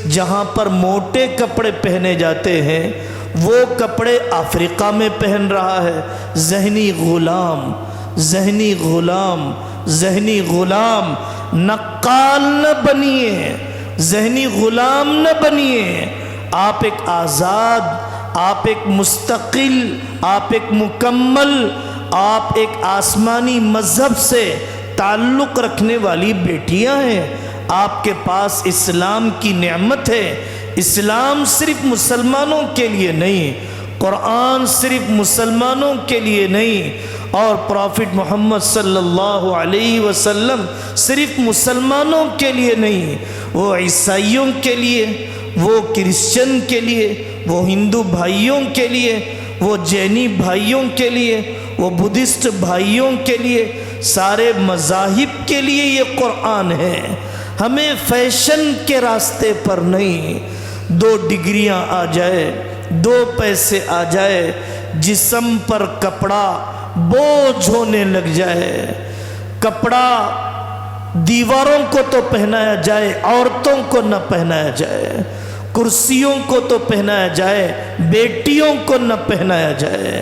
جہاں پر موٹے کپڑے پہنے جاتے ہیں وہ کپڑے افریقہ میں پہن رہا ہے. ذہنی غلام، ذہنی غلام، ذہنی غلام. نقال نہ بنیے، ذہنی غلام نہ بنیے. آپ ایک آزاد، آپ ایک مستقل، آپ ایک مکمل، آپ ایک آسمانی مذہب سے تعلق رکھنے والی بیٹیاں ہیں. آپ کے پاس اسلام کی نعمت ہے. اسلام صرف مسلمانوں کے لیے نہیں، قرآن صرف مسلمانوں کے لیے نہیں، اور پروفٹ محمد صلی اللہ علیہ وسلم صرف مسلمانوں کے لیے نہیں، وہ عیسائیوں کے لیے، وہ کرسچن کے لیے، وہ ہندو بھائیوں کے لیے، وہ جینی بھائیوں کے لیے، وہ بدھسٹ بھائیوں کے لیے، سارے مذاہب کے لیے یہ قرآن ہے. ہمیں فیشن کے راستے پر نہیں، 2 ڈگریاں آ جائے، 2 پیسے آ جائے، جسم پر کپڑا بوجھ ہونے لگ جائے. کپڑا دیواروں کو تو پہنایا جائے، عورتوں کو نہ پہنایا جائے. کرسیوں کو تو پہنایا جائے، بیٹیوں کو نہ پہنایا جائے.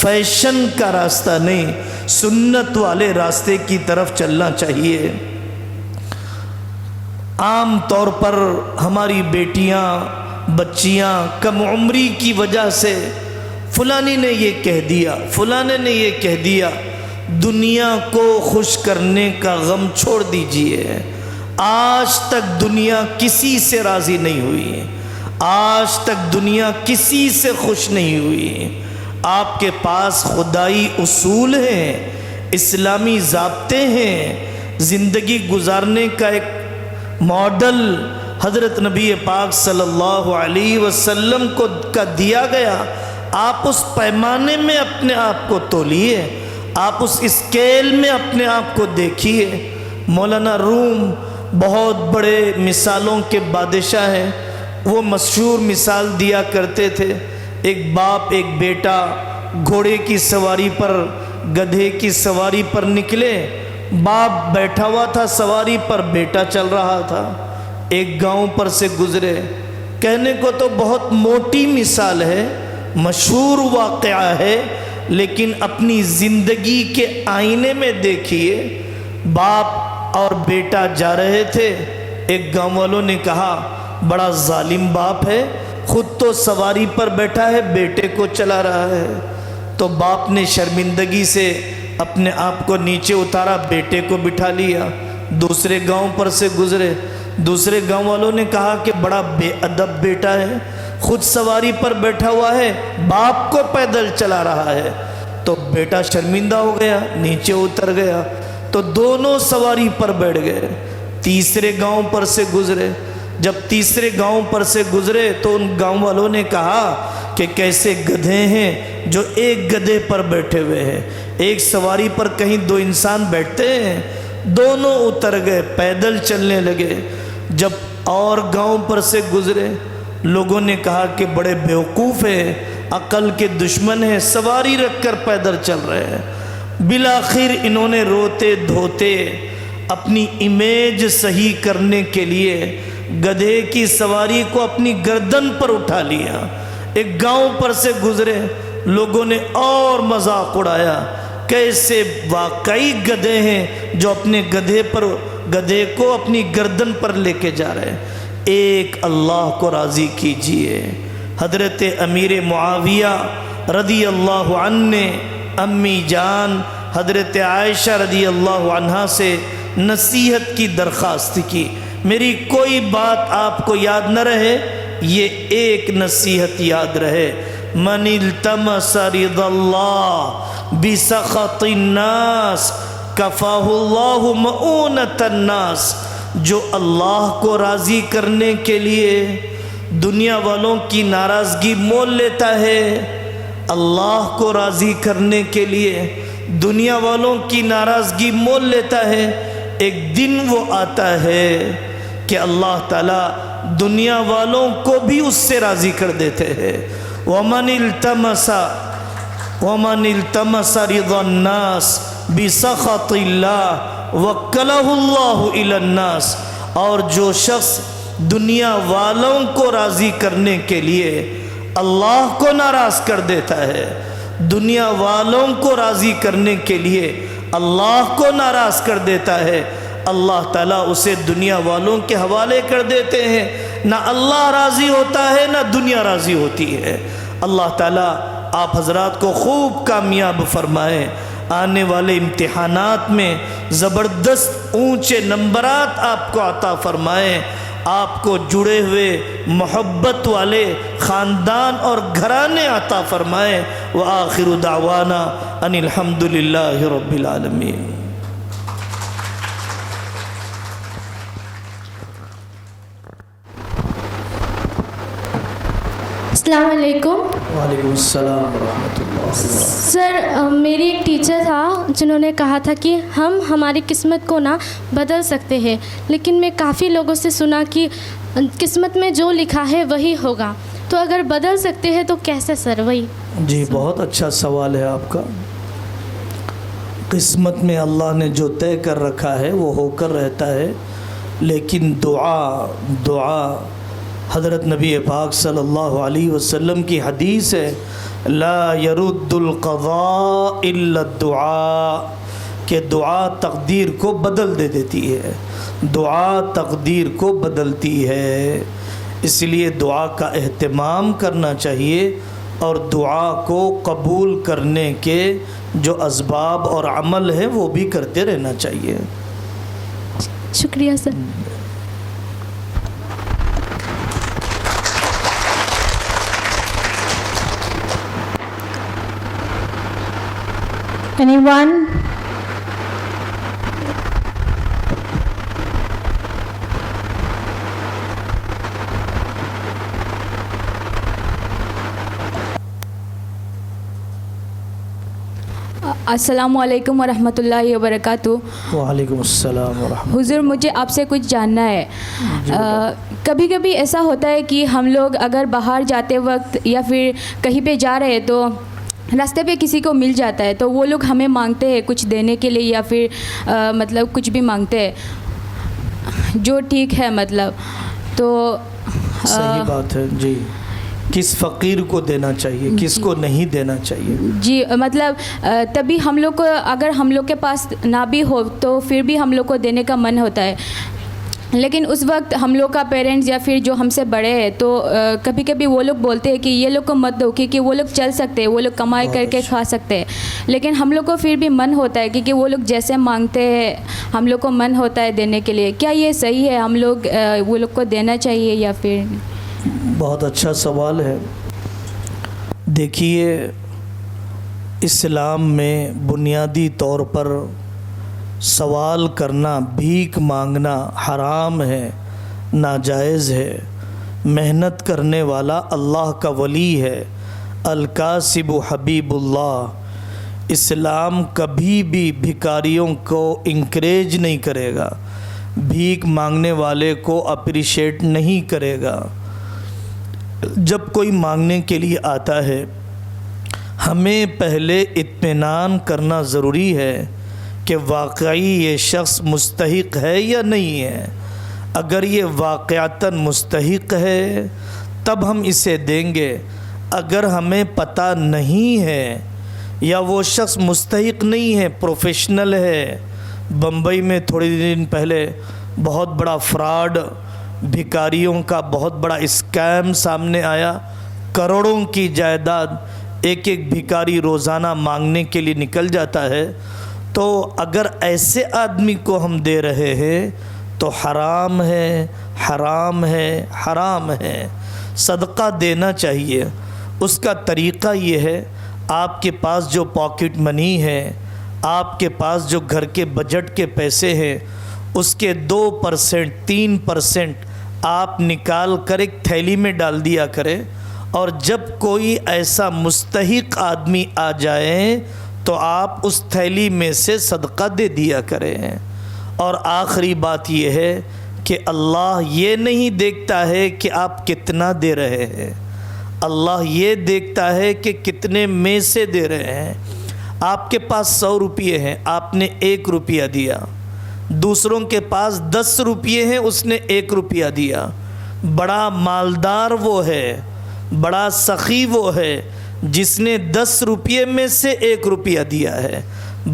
فیشن کا راستہ نہیں، سنت والے راستے کی طرف چلنا چاہیے. عام طور پر ہماری بیٹیاں، بچیاں کم عمری کی وجہ سے فلانی نے یہ کہہ دیا، فلانے نے یہ کہہ دیا. دنیا کو خوش کرنے کا غم چھوڑ دیجئے. آج تک دنیا کسی سے راضی نہیں ہوئی، آج تک دنیا کسی سے خوش نہیں ہوئی. آپ کے پاس خدائی اصول ہیں، اسلامی ضابطے ہیں، زندگی گزارنے کا ایک ماڈل حضرت نبی پاک صلی اللہ علیہ وسلم کو کا دیا گیا. آپ اس پیمانے میں اپنے آپ کو تولیے، آپ اس اسکیل میں اپنے آپ کو دیکھیے. مولانا روم بہت بڑے مثالوں کے بادشاہ ہیں. وہ مشہور مثال دیا کرتے تھے، ایک باپ ایک بیٹا گھوڑے کی سواری پر، گدھے کی سواری پر نکلے. باپ بیٹھا ہوا تھا سواری پر، بیٹا چل رہا تھا. ایک گاؤں پر سے گزرے. کہنے کو تو بہت موٹی مثال ہے، مشہور واقعہ ہے، لیکن اپنی زندگی کے آئینے میں دیکھیے. باپ اور بیٹا جا رہے تھے. ایک گاؤں والوں نے کہا بڑا ظالم باپ ہے، خود تو سواری پر بیٹھا ہے، بیٹے کو چلا رہا ہے. تو باپ نے شرمندگی سے اپنے آپ کو نیچے اتارا، بیٹے کو بٹھا لیا. دوسرے گاؤں پر سے گزرے. دوسرے گاؤں والوں نے کہا کہ بڑا بے ادب بیٹا ہے، خود سواری پر بیٹھا ہوا ہے، باپ کو پیدل چلا رہا ہے. تو بیٹا شرمندہ ہو گیا، نیچے اتر گیا. تو دونوں سواری پر بیٹھ گئے. تیسرے گاؤں پر سے گزرے. جب تیسرے گاؤں پر سے گزرے تو ان گاؤں والوں نے کہا کہ کیسے گدھے ہیں جو ایک گدھے پر بیٹھے ہوئے ہیں. ایک سواری پر کہیں 2 انسان بیٹھتے ہیں. دونوں اتر گئے، پیدل چلنے لگے. جب اور گاؤں پر سے گزرے، لوگوں نے کہا کہ بڑے بیوقوف ہیں، عقل کے دشمن ہیں، سواری رکھ کر پیدل چل رہے ہیں. بالآخر انہوں نے روتے دھوتے اپنی امیج صحیح کرنے کے لیے گدھے کی سواری کو اپنی گردن پر اٹھا لیا. ایک گاؤں پر سے گزرے، لوگوں نے اور مذاق اڑایا، کیسے واقعی گدھے ہیں جو اپنے گدھے کو اپنی گردن پر لے کے جا رہے ہیں. ایک اللہ کو راضی کیجئے. حضرت امیر معاویہ رضی اللہ عنہ نے امی جان حضرت عائشہ رضی اللہ عنہا سے نصیحت کی درخواست کی. میری کوئی بات آپ کو یاد نہ رہے، یہ ایک نصیحت یاد رہے. من التمس رضا اللہ بسخط الناس کفاہ اللہ مؤونۃ الناس. جو اللہ کو راضی کرنے کے لیے دنیا والوں کی ناراضگی مول لیتا ہے، اللہ کو راضی کرنے کے لیے دنیا والوں کی ناراضگی مول لیتا ہے، ایک دن وہ آتا ہے کہ اللہ تعالیٰ دنیا والوں کو بھی اس سے راضی کر دیتے ہیں. وَمَنِ الْتَمَسَ رِضَى النَّاسِ بِسَخَطِ اللَّهِ وَكَّلَهُ اللَّهُ إِلَى النَّاسِ. اور جو شخص دنیا والوں کو راضی کرنے کے لیے اللہ کو ناراض کر دیتا ہے، دنیا والوں کو راضی کرنے کے لیے اللہ کو ناراض کر دیتا ہے، اللہ تعالیٰ اسے دنیا والوں کے حوالے کر دیتے ہیں، نہ اللہ راضی ہوتا ہے نہ دنیا راضی ہوتی ہے۔ اللہ تعالیٰ آپ حضرات کو خوب کامیاب فرمائے، آنے والے امتحانات میں زبردست اونچے نمبرات آپ کو عطا فرمائے، آپ کو جڑے ہوئے محبت والے خاندان اور گھرانے عطا فرمائے۔ وآخر دعوانا ان الحمد للہ رب العالمین۔ السلام علیکم وعلیکم السلام ورحمۃ اللہ۔ سر، میری ایک ٹیچر تھا جنہوں نے کہا تھا کہ ہم ہماری قسمت کو نہ بدل سکتے ہیں، لیکن میں کافی لوگوں سے سنا کہ قسمت میں جو لکھا ہے وہی ہوگا، تو اگر بدل سکتے ہیں تو کیسے سر؟ وہی جی، بہت اچھا سوال ہے آپ کا۔ قسمت میں اللہ نے جو طے کر رکھا ہے وہ ہو کر رہتا ہے، لیکن دعا حضرت نبی پاک صلی اللہ علیہ وسلم کی حدیث ہے، لا يرد القضاء الا الدعاء، کہ دعا تقدیر کو بدل دیتی ہے، دعا تقدیر کو بدلتی ہے، اس لیے دعا کا اہتمام کرنا چاہیے اور دعا کو قبول کرنے کے جو اسباب اور عمل ہیں وہ بھی کرتے رہنا چاہیے۔ شکریہ سر۔ Anyone? السلام علیکم ورحمۃ اللہ وبرکاتہ۔ وعلیکم السلام ورحمۃ حضور، مجھے آپ سے کچھ جاننا ہے۔ کبھی کبھی ایسا ہوتا ہے کہ ہم لوگ اگر باہر جاتے وقت یا پھر کہیں پہ جا رہے ہیں تو راستے پہ کسی کو مل جاتا ہے تو وہ لوگ ہمیں مانگتے ہیں کچھ دینے کے لیے، یا پھر مطلب کچھ بھی مانگتے ہیں جو ٹھیک ہے، مطلب تو صحیح بات ہے جی۔ کس فقیر کو دینا چاہیے، کس کو نہیں دینا چاہیے؟ جی، مطلب تبھی ہم لوگ کو، اگر ہم لوگ کے پاس نہ بھی ہو تو پھر بھی ہم لوگ کو دینے کا من ہوتا ہے، لیکن اس وقت ہم لوگ کا پیرنٹس یا پھر جو ہم سے بڑے ہیں تو کبھی کبھی وہ لوگ بولتے ہیں کہ یہ لوگ کو مت دو، کیونکہ وہ لوگ چل سکتے ہیں، وہ لوگ کمائی کر کے کھا سکتے ہیں، لیکن ہم لوگ کو پھر بھی من ہوتا ہے کیونکہ وہ لوگ جیسے مانگتے ہیں ہم لوگ کو من ہوتا ہے دینے کے لیے۔ کیا یہ صحیح ہے؟ ہم لوگ وہ لوگ کو دینا چاہیے یا پھر؟ بہت اچھا سوال ہے۔ دیکھیے، اسلام میں بنیادی طور پر سوال کرنا، بھیک مانگنا حرام ہے، ناجائز ہے۔ محنت کرنے والا اللہ کا ولی ہے، الکاسب حبیب اللہ۔ اسلام کبھی بھی بھکاریوں کو انکریج نہیں کرے گا، بھیک مانگنے والے کو اپریشیٹ نہیں کرے گا۔ جب کوئی مانگنے کے لیے آتا ہے ہمیں پہلے اطمینان کرنا ضروری ہے کہ واقعی یہ شخص مستحق ہے یا نہیں ہے۔ اگر یہ واقعتاً مستحق ہے تب ہم اسے دیں گے، اگر ہمیں پتہ نہیں ہے یا وہ شخص مستحق نہیں ہے، پروفیشنل ہے۔ بمبئی میں تھوڑے دن پہلے بہت بڑا فراڈ، بھکاریوں کا بہت بڑا اسکیم سامنے آیا، کروڑوں کی جائیداد ایک ایک بھکاری روزانہ مانگنے کے لیے نکل جاتا ہے۔ تو اگر ایسے آدمی کو ہم دے رہے ہیں تو حرام ہے، حرام ہے، حرام ہے۔ صدقہ دینا چاہیے۔ اس کا طریقہ یہ ہے، آپ کے پاس جو پاکٹ منی ہے، آپ کے پاس جو گھر کے بجٹ کے پیسے ہیں، اس کے 2%، 3% آپ نکال کر ایک تھیلی میں ڈال دیا کریں، اور جب کوئی ایسا مستحق آدمی آ جائے تو آپ اس تھیلی میں سے صدقہ دے دیا کریں۔ اور آخری بات یہ ہے کہ اللہ یہ نہیں دیکھتا ہے کہ آپ کتنا دے رہے ہیں، اللہ یہ دیکھتا ہے کہ کتنے میں سے دے رہے ہیں۔ آپ کے پاس 100 روپیے ہیں، آپ نے 1 روپیہ دیا، دوسروں کے پاس 10 روپیے ہیں، اس نے 1 روپیہ دیا. بڑا مالدار وہ ہے، بڑا سخی وہ ہے جس نے 10 روپیے میں سے 1 روپیہ دیا ہے.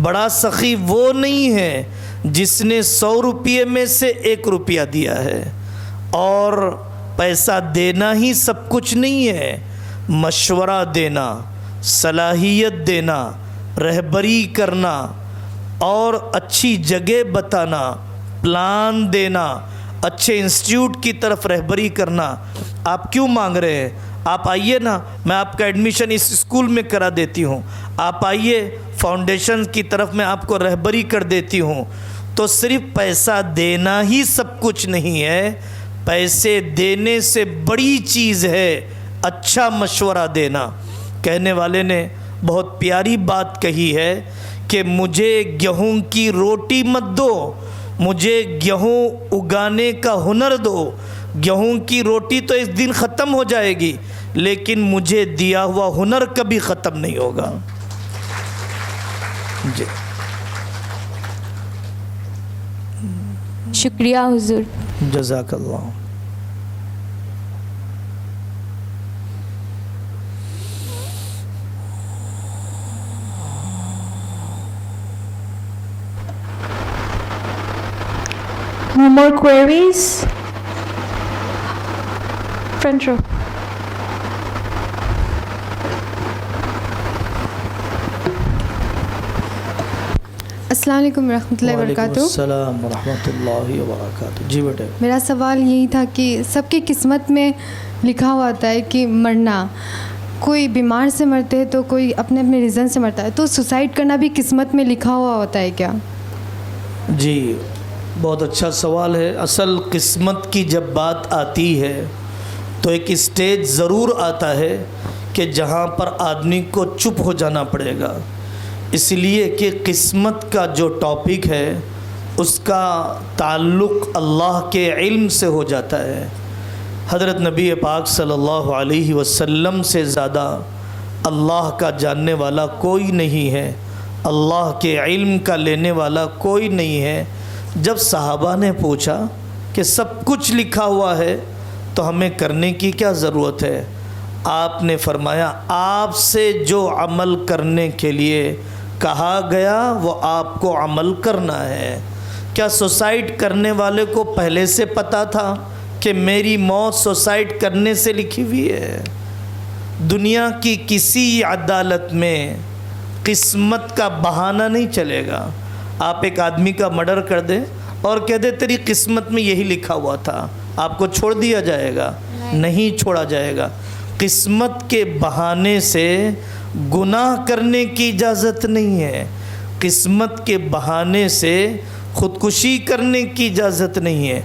بڑا سخی وہ نہیں ہے جس نے 100 روپیے میں سے 1 روپیہ دیا ہے. اور پیسہ دینا ہی سب کچھ نہیں ہے، مشورہ دینا، صلاحیت دینا، رہبری کرنا اور اچھی جگہ بتانا، پلان دینا، اچھے انسٹیٹیوٹ کی طرف رہبری کرنا. آپ کیوں مانگ رہے ہیں؟ آپ آئیے نا، میں آپ کا ایڈمیشن اس اسکول میں کرا دیتی ہوں. آپ آئیے، فاؤنڈیشن کی طرف میں آپ کو رہبری کر دیتی ہوں. تو صرف پیسہ دینا ہی سب کچھ نہیں ہے، پیسے دینے سے بڑی چیز ہے اچھا مشورہ دینا. کہنے والے نے بہت پیاری بات کہی ہے کہ مجھے گیہوں کی روٹی مت دو، مجھے گیہوں اگانے کا ہنر دو. گیہوں کی روٹی تو اس دن ختم ہو جائے گی، لیکن مجھے دیا ہوا ہنر کبھی ختم نہیں ہوگا. جی شکریہ حضور. جزاک اللہ. No more queries? Front row. السلام علیکم ورحمۃ اللہ وعلیکم وبرکاتہ. السلام ورحمۃ اللہ وبرکاتہ. جی بیٹے. میرا سوال یہی تھا کہ سب کی قسمت میں لکھا ہوا ہوتا ہے کہ مرنا. کوئی بیمار سے مرتے ہیں تو کوئی اپنے اپنے ریزن سے مرتا ہے، تو سوسائڈ کرنا بھی قسمت میں لکھا ہوا ہوتا ہے کیا؟ جی بہت اچھا سوال ہے. اصل قسمت کی جب بات آتی ہے تو ایک اسٹیج ضرور آتا ہے کہ جہاں پر آدمی کو چپ ہو جانا پڑے گا، اس لیے کہ قسمت کا جو ٹاپک ہے اس کا تعلق اللہ کے علم سے ہو جاتا ہے. حضرت نبی پاک صلی اللہ علیہ وسلم سے زیادہ اللہ کا جاننے والا کوئی نہیں ہے، اللہ کے علم کا لینے والا کوئی نہیں ہے. جب صحابہ نے پوچھا کہ سب کچھ لکھا ہوا ہے تو ہمیں کرنے کی کیا ضرورت ہے، آپ نے فرمایا آپ سے جو عمل کرنے کے لیے کہا گیا وہ آپ کو عمل کرنا ہے. کیا سوسائڈ کرنے والے کو پہلے سے پتہ تھا کہ میری موت سوسائڈ کرنے سے لکھی ہوئی ہے؟ دنیا کی کسی عدالت میں قسمت کا بہانہ نہیں چلے گا. آپ ایک آدمی کا مرڈر کر دیں اور کہہ دیں تیری قسمت میں یہی لکھا ہوا تھا، آپ کو چھوڑ دیا جائے گا؟ نہیں چھوڑا جائے گا. قسمت کے بہانے سے گناہ کرنے کی اجازت نہیں ہے، قسمت کے بہانے سے خودکشی کرنے کی اجازت نہیں ہے.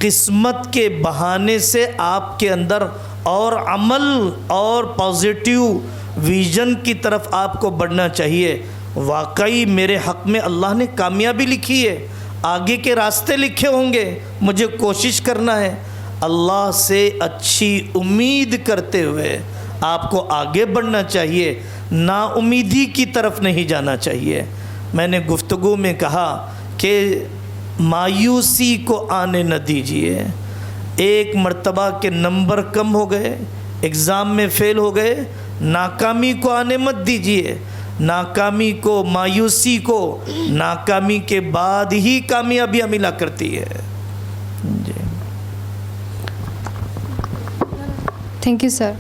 قسمت کے بہانے سے آپ کے اندر اور عمل اور پازیٹیو ویژن کی طرف آپ کو بڑھنا چاہیے. واقعی میرے حق میں اللہ نے کامیابی لکھی ہے، آگے کے راستے لکھے ہوں گے، مجھے کوشش کرنا ہے. اللہ سے اچھی امید کرتے ہوئے آپ کو آگے بڑھنا چاہیے، نا امیدی کی طرف نہیں جانا چاہیے. میں نے گفتگو میں کہا کہ مایوسی کو آنے نہ دیجیے. ایک مرتبہ کے نمبر کم ہو گئے، ایگزام میں فیل ہو گئے، ناکامی کو آنے مت دیجیے. ناکامی کو، مایوسی کو ناکامی کے بعد ہی کامیابیاں ملا کرتی ہے. جی تھینک یو سر.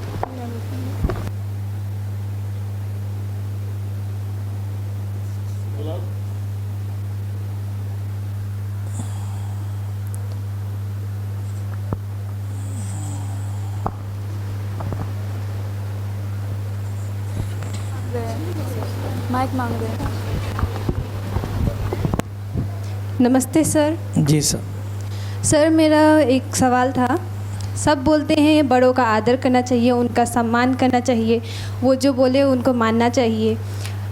مائک مانگ رہے ہیں. نمستے سر. جی سر. سر میرا ایک سوال تھا. سب بولتے ہیں بڑوں کا آدر کرنا چاہیے، ان کا سمان کرنا چاہیے، وہ جو بولے ان کو ماننا چاہیے.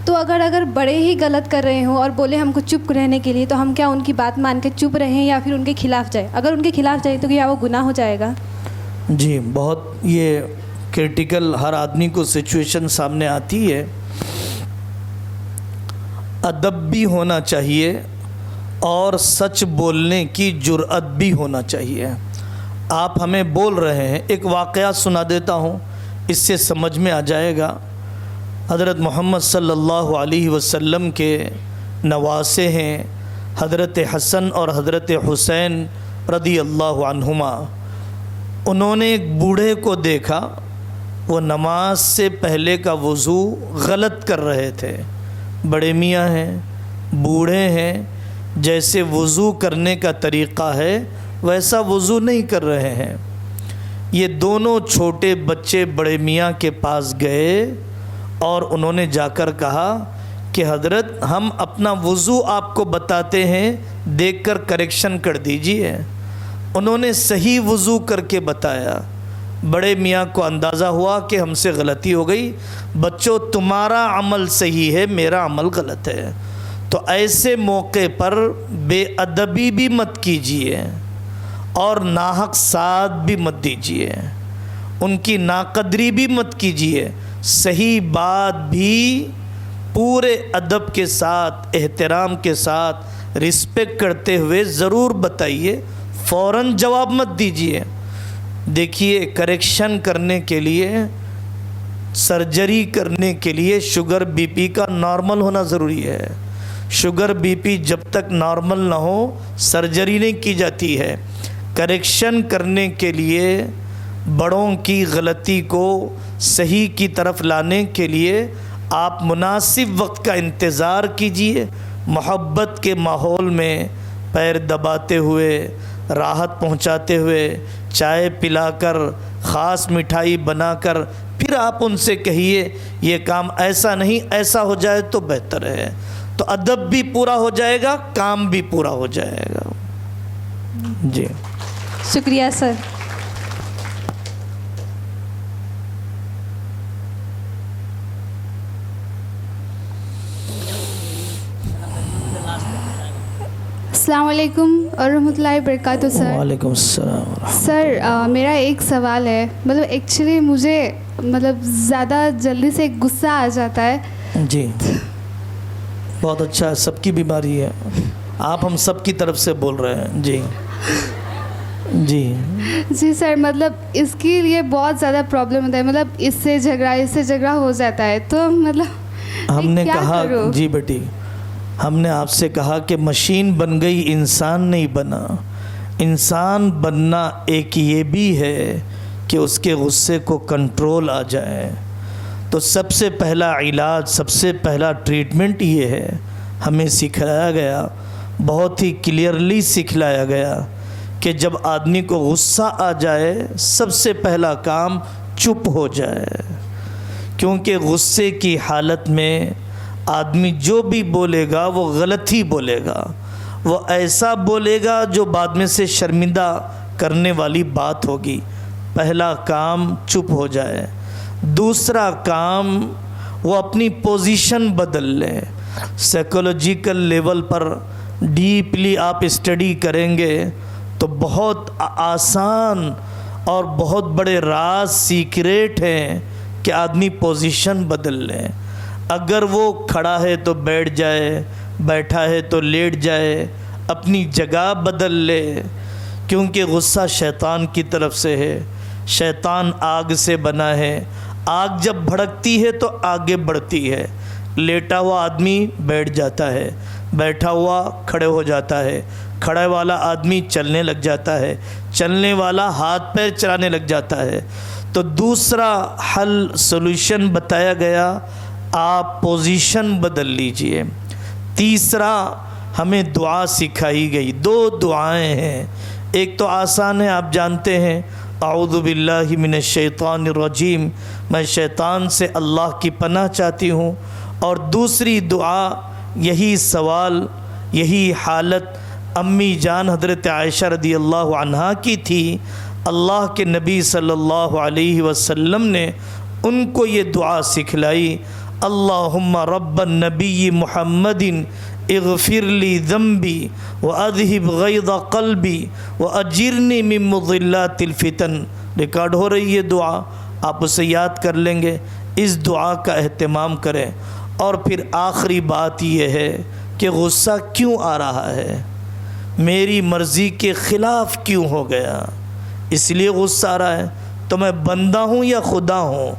تو اگر بڑے ہی غلط کر رہے ہوں اور بولے ہم کو چپ رہنے کے لیے، تو ہم کیا ان کی بات مان کے چپ رہیں یا پھر ان کے خلاف جائیں؟ اگر ان کے خلاف جائیں تو کیا وہ گناہ ہو جائے گا؟ جی بہت یہ کرٹیکل ہر آدمی کو سچویشن سامنے آتی ہے. ادب بھی ہونا چاہیے اور سچ بولنے کی جرأت بھی ہونا چاہیے. آپ ہمیں بول رہے ہیں, ایک واقعہ سنا دیتا ہوں, اس سے سمجھ میں آ جائے گا. حضرت محمد صلی اللہ علیہ وسلم کے نواسے ہیں حضرت حسن اور حضرت حسین رضی اللہ عنہما. انہوں نے ایک بوڑھے کو دیکھا, وہ نماز سے پہلے کا وضو غلط کر رہے تھے. بڑے میاں ہیں, بوڑھے ہیں, جیسے وضو کرنے کا طریقہ ہے ویسا وضو نہیں کر رہے ہیں. یہ دونوں چھوٹے بچے بڑے میاں کے پاس گئے اور انہوں نے جا کر کہا کہ حضرت ہم اپنا وضو آپ کو بتاتے ہیں, دیکھ کر کریکشن کر دیجئے. انہوں نے صحیح وضو کر کے بتایا. بڑے میاں کو اندازہ ہوا کہ ہم سے غلطی ہو گئی. بچوں تمہارا عمل صحیح ہے, میرا عمل غلط ہے. تو ایسے موقع پر بے ادبی بھی مت کیجیے اور ناحق ساتھ بھی مت دیجیے, ان کی ناقدری بھی مت کیجیے. صحیح بات بھی پورے ادب کے ساتھ, احترام کے ساتھ, رسپیکٹ کرتے ہوئے ضرور بتائیے, فوراً جواب مت دیجیے. دیکھیے, کریکشن کرنے کے لیے, سرجری کرنے کے لیے شوگر بی پی کا نارمل ہونا ضروری ہے. شوگر بی پی جب تک نارمل نہ ہو سرجری نہیں کی جاتی ہے. کریکشن کرنے کے لیے, بڑوں کی غلطی کو صحیح کی طرف لانے کے لیے آپ مناسب وقت کا انتظار کیجیے. محبت کے ماحول میں پیر دباتے ہوئے, راحت پہنچاتے ہوئے, چائے پلا کر, خاص مٹھائی بنا کر, پھر آپ ان سے کہیے یہ کام ایسا نہیں ایسا ہو جائے تو بہتر ہے. تو ادب بھی پورا ہو جائے گا, کام بھی پورا ہو جائے گا. جی شکریہ سر. السلام علیکم اور رحمۃ اللہ وبرکاتہ. سر وعلیکم السلام. سر میرا ایک سوال ہے. ایکچولی مجھے زیادہ جلدی سے غصہ آ جاتا ہے. جی بہت اچھا ہے, سب کی بیماری ہے. آپ ہم سب کی طرف سے بول رہے ہیں. جی جی سر, اس کے لیے بہت زیادہ پرابلم ہوتا ہے. اس سے جھگڑا ہو جاتا ہے. تو ہم نے کیا کہا کروں؟ جی بیٹی, ہم نے آپ سے کہا کہ مشین بن گئی, انسان نہیں بنا. انسان بننا ایک یہ بھی ہے کہ اس کے غصے کو کنٹرول آ جائے. تو سب سے پہلا علاج, سب سے پہلا ٹریٹمنٹ یہ ہے, ہمیں سکھلایا گیا, بہت ہی کلیئرلی سکھلایا گیا کہ جب آدمی کو غصہ آ جائے سب سے پہلا کام چپ ہو جائے. کیونکہ غصے کی حالت میں آدمی جو بھی بولے گا وہ غلط ہی بولے گا, وہ ایسا بولے گا جو بعد میں سے شرمندہ کرنے والی بات ہوگی. پہلا کام چپ ہو جائے. دوسرا کام وہ اپنی پوزیشن بدل لیں. سائیکولوجیکل لیول پر ڈیپلی آپ اسٹڈی کریں گے تو بہت آسان اور بہت بڑے راز سیکریٹ ہیں کہ آدمی پوزیشن بدل لیں. اگر وہ کھڑا ہے تو بیٹھ جائے, بیٹھا ہے تو لیٹ جائے, اپنی جگہ بدل لے. کیونکہ غصہ شیطان کی طرف سے ہے. شیطان آگ سے بنا ہے. آگ جب بھڑکتی ہے تو آگے بڑھتی ہے. لیٹا ہوا آدمی بیٹھ جاتا ہے, بیٹھا ہوا کھڑے ہو جاتا ہے, کھڑے والا آدمی چلنے لگ جاتا ہے, چلنے والا ہاتھ پیر چلانے لگ جاتا ہے. تو دوسرا حل سولوشن بتایا گیا, آپ پوزیشن بدل لیجئے. تیسرا ہمیں دعا سکھائی گئی. 2 دعائیں ہیں. ایک تو آسان ہے, آپ جانتے ہیں, اعوذ باللہ من الشیطان الرجیم, میں شیطان سے اللہ کی پناہ چاہتی ہوں. اور دوسری دعا, یہی سوال, یہی حالت امی جان حضرت عائشہ رضی اللہ عنہا کی تھی. اللہ کے نبی صلی اللہ علیہ وسلم نے ان کو یہ دعا سکھلائی, اللہم رب النبی محمد اغفر لی ذنبی واذہب غیظ قلبی واجرنی من مضلات الفتن. ریکارڈ ہو رہی ہے دعا, آپ اسے یاد کر لیں گے. اس دعا کا اہتمام کریں. اور پھر آخری بات یہ ہے, کہ غصہ کیوں آ رہا ہے، میری مرضی کے خلاف کیوں ہو گیا، اس لیے غصہ آ رہا ہے. تو میں بندہ ہوں یا خدا ہوں؟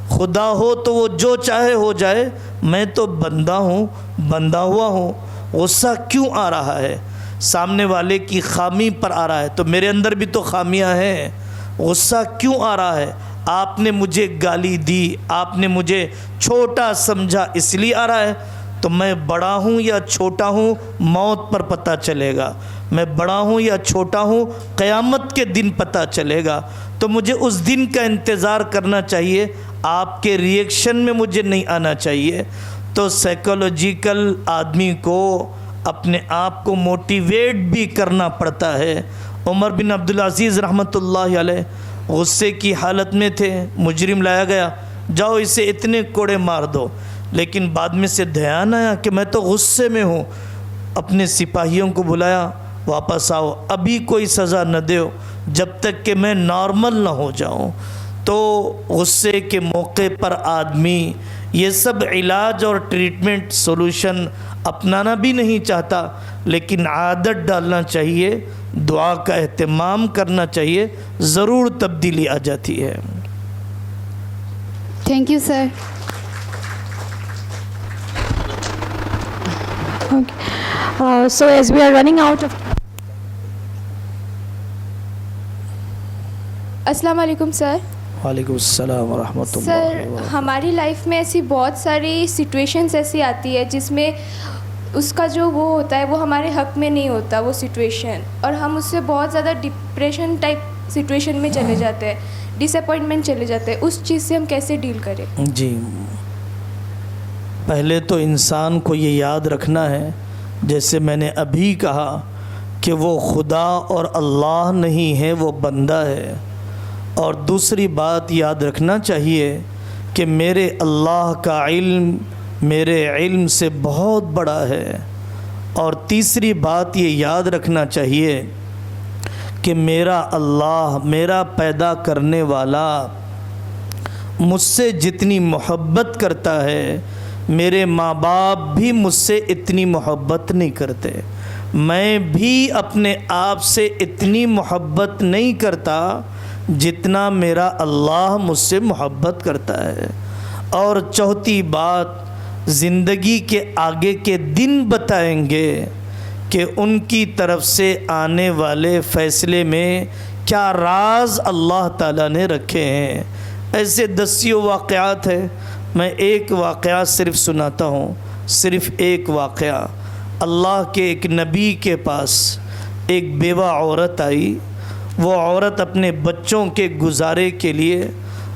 خدا ہو تو وہ جو چاہے ہو جائے، میں تو بندہ ہوں، بندہ ہوا ہوں. غصہ کیوں آ رہا ہے؟ سامنے والے کی خامی پر آ رہا ہے، تو میرے اندر بھی تو خامیاں ہیں. غصہ کیوں آ رہا ہے؟ آپ نے مجھے گالی دی، آپ نے مجھے چھوٹا سمجھا، اس لیے آ رہا ہے. تو میں بڑا ہوں یا چھوٹا ہوں، موت پر پتہ چلے گا. میں بڑا ہوں یا چھوٹا ہوں، قیامت کے دن پتہ چلے گا. تو مجھے اس دن کا انتظار کرنا چاہیے، آپ کے ریئیکشن میں مجھے نہیں آنا چاہیے. تو سائیکولوجیکل آدمی کو اپنے آپ کو موٹیویٹ بھی کرنا پڑتا ہے. عمر بن عبدالعزیز رحمۃ اللہ علیہ غصے کی حالت میں تھے، مجرم لایا گیا، جاؤ اسے اتنے کوڑے مار دو. لیکن بعد میں سے دھیان آیا کہ میں تو غصے میں ہوں. اپنے سپاہیوں کو بلایا، واپس آؤ، ابھی کوئی سزا نہ دیو جب تک کہ میں نارمل نہ ہو جاؤں. تو غصے کے موقع پر آدمی یہ سب علاج اور ٹریٹمنٹ سولوشن اپنانا بھی نہیں چاہتا، لیکن عادت ڈالنا چاہیے، دعا کا اہتمام کرنا چاہیے، ضرور تبدیلی آ جاتی ہے. Thank you sir. So as we are running out of السلام علیکم سر. وعلیکم السلام ورحمۃ اللہ سر وبرکاتہ. ہماری لائف میں ایسی بہت ساری سچویشنز ایسی آتی ہے جس میں اس کا جو وہ ہوتا ہے وہ ہمارے حق میں نہیں ہوتا وہ سچویشن، اور ہم اس سے بہت زیادہ ڈپریشن ٹائپ سچویشن میں چلے جاتے ہیں، ڈس اپوائنٹمنٹ چلے جاتے ہیں. اس چیز سے ہم کیسے ڈیل کریں؟ جی، پہلے تو انسان کو یہ یاد رکھنا ہے، جیسے میں نے ابھی کہا کہ وہ خدا اور اللہ نہیں ہے، وہ بندہ ہے. اور دوسری بات یاد رکھنا چاہیے کہ میرے اللہ کا علم میرے علم سے بہت بڑا ہے. اور تیسری بات یہ یاد رکھنا چاہیے کہ میرا اللہ، میرا پیدا کرنے والا مجھ سے جتنی محبت کرتا ہے، میرے ماں باپ بھی مجھ سے اتنی محبت نہیں کرتے، میں بھی اپنے آپ سے اتنی محبت نہیں کرتا جتنا میرا اللہ مجھ سے محبت کرتا ہے. اور چوتھی بات، زندگی کے آگے کے دن بتائیں گے کہ ان کی طرف سے آنے والے فیصلے میں کیا راز اللہ تعالیٰ نے رکھے ہیں. ایسے دسیوں واقعات ہیں، میں ایک واقعہ صرف سناتا ہوں، صرف ایک واقعہ. اللہ کے ایک نبی کے پاس ایک بیوہ عورت آئی. وہ عورت اپنے بچوں کے گزارے کے لیے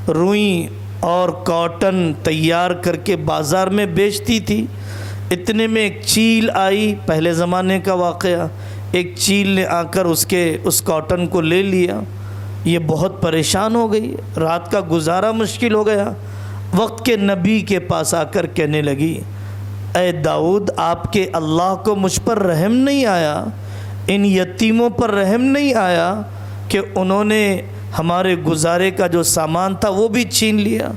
روئی اور کاٹن تیار کر کے بازار میں بیچتی تھی. اتنے میں ایک چیل آئی، پہلے زمانے کا واقعہ. ایک چیل نے آ کر اس کاٹن کو لے لیا. یہ بہت پریشان ہو گئی، رات کا گزارا مشکل ہو گیا. وقت کے نبی کے پاس آ کر کہنے لگی، اے داؤد، آپ کے اللہ کو مجھ پر رحم نہیں آیا، ان یتیموں پر رحم نہیں آیا کہ انہوں نے ہمارے گزارے کا جو سامان تھا وہ بھی چھین لیا.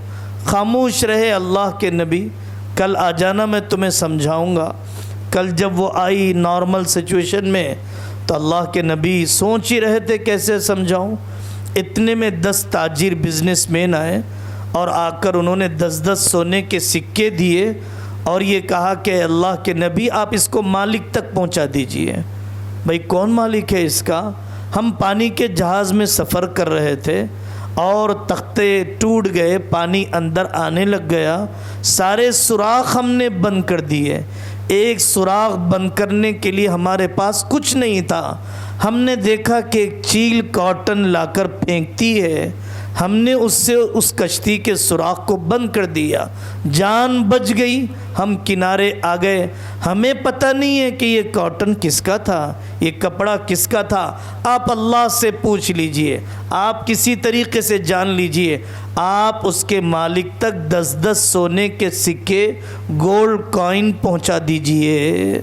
خاموش رہے اللہ کے نبی، کل آ جانا، میں تمہیں سمجھاؤں گا. کل جب وہ آئی نارمل سچویشن میں تو اللہ کے نبی سوچ ہی رہے تھے کیسے سمجھاؤں. اتنے میں 10 تاجر بزنس مین آئے اور آ کر انہوں نے 10 سونے کے سکے دیے اور یہ کہا کہ اللہ کے نبی آپ اس کو مالک تک پہنچا دیجئے. بھائی کون مالک ہے اس کا؟ ہم پانی کے جہاز میں سفر کر رہے تھے اور تختے ٹوٹ گئے، پانی اندر آنے لگ گیا، سارے سوراخ ہم نے بند کر دیے. ایک سوراخ بند کرنے کے لیے ہمارے پاس کچھ نہیں تھا. ہم نے دیکھا کہ ایک چیل کاٹن لا کر پھینکتی ہے، ہم نے اس سے اس کشتی کے سوراخ کو بند کر دیا، جان بچ گئی. ہم کنارے آ گئے، ہمیں پتہ نہیں ہے کہ یہ کاٹن کس کا تھا، یہ کپڑا کس کا تھا. آپ اللہ سے پوچھ لیجئے، آپ کسی طریقے سے جان لیجئے، آپ اس کے مالک تک 10 سونے کے سکے گولڈ کوائن پہنچا دیجئے.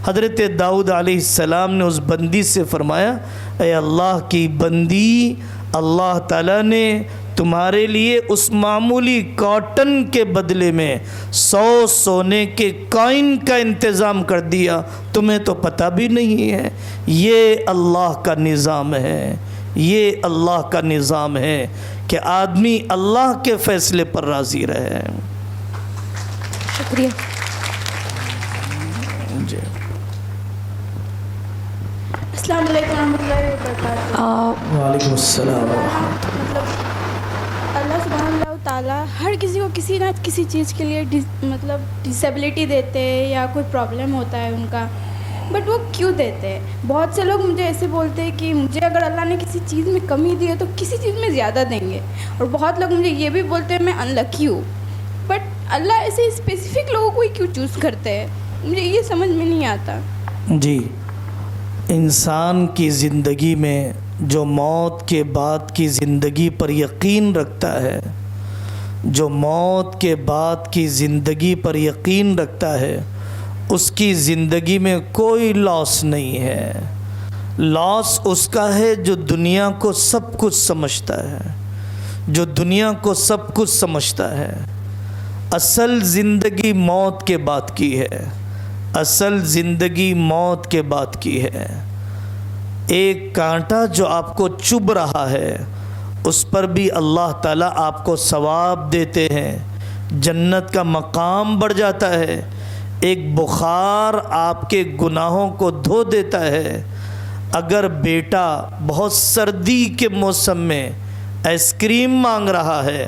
حضرت داؤد علیہ السلام نے اس بندی سے فرمایا، اے اللہ کی بندی، اللہ تعالیٰ نے تمہارے لیے اس معمولی کاٹن کے بدلے میں 100 سونے کے کائن کا انتظام کر دیا، تمہیں تو پتہ بھی نہیں ہے۔ یہ اللہ کا نظام ہے، یہ اللہ کا نظام ہے کہ آدمی اللہ کے فیصلے پر راضی رہے۔ شکریہ۔ جی السلام علیکم ورحمۃ اللہ وبرکاتہ۔ وعلیکم السلام ورحمۃ اللہ۔ مطلب اللہ سبحانہ و تعالیٰ ہر کسی کو کسی نہ کسی چیز کے لیے مطلب ڈسیبلٹی دیتے ہیں یا کوئی پرابلم ہوتا ہے ان کا، بٹ وہ کیوں دیتے ہیں؟ بہت سے لوگ مجھے ایسے بولتے ہیں کہ مجھے اگر اللہ نے کسی چیز میں کمی دی ہے تو کسی چیز میں زیادہ دیں گے، اور بہت لوگ مجھے یہ بھی بولتے ہیں میں ان لکی ہوں، بٹ اللہ ایسے اسپیسیفک لوگوں کو ہی کیوں چوز کرتے ہیں؟ مجھے یہ سمجھ میں نہیں آتا۔ جی، انسان کی زندگی میں جو موت کے بعد کی زندگی پر یقین رکھتا ہے، جو موت کے بعد کی زندگی پر یقین رکھتا ہے، اس کی زندگی میں کوئی لاس نہیں ہے۔ لاس اس کا ہے جو دنیا کو سب کچھ سمجھتا ہے، جو دنیا کو سب کچھ سمجھتا ہے۔ اصل زندگی موت کے بعد کی ہے، اصل زندگی موت کے بعد کی ہے۔ ایک کانٹا جو آپ کو چبھ رہا ہے اس پر بھی اللہ تعالیٰ آپ کو ثواب دیتے ہیں، جنت کا مقام بڑھ جاتا ہے۔ ایک بخار آپ کے گناہوں کو دھو دیتا ہے۔ اگر بیٹا بہت سردی کے موسم میں آئس کریم مانگ رہا ہے،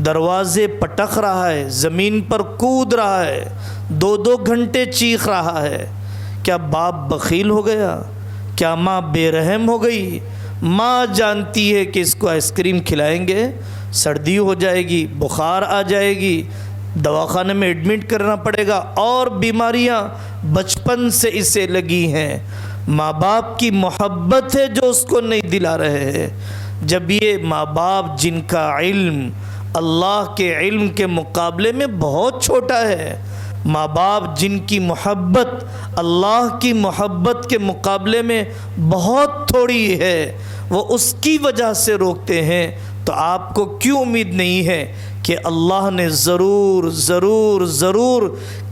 دروازے پٹک رہا ہے، زمین پر کود رہا ہے، 2 گھنٹے چیخ رہا ہے، کیا باپ بخیل ہو گیا؟ کیا ماں بے رحم ہو گئی؟ ماں جانتی ہے کہ اس کو آئس کریم کھلائیں گے سردی ہو جائے گی، بخار آ جائے گی، دواخانے میں ایڈمٹ کرنا پڑے گا، اور بیماریاں بچپن سے اسے لگی ہیں۔ ماں باپ کی محبت ہے جو اس کو نہیں دلا رہے ہیں۔ جب یہ ماں باپ جن کا علم اللہ کے علم کے مقابلے میں بہت چھوٹا ہے، ماں باپ جن کی محبت اللہ کی محبت کے مقابلے میں بہت تھوڑی ہے، وہ اس کی وجہ سے روکتے ہیں، تو آپ کو کیوں امید نہیں ہے کہ اللہ نے ضرور ضرور ضرور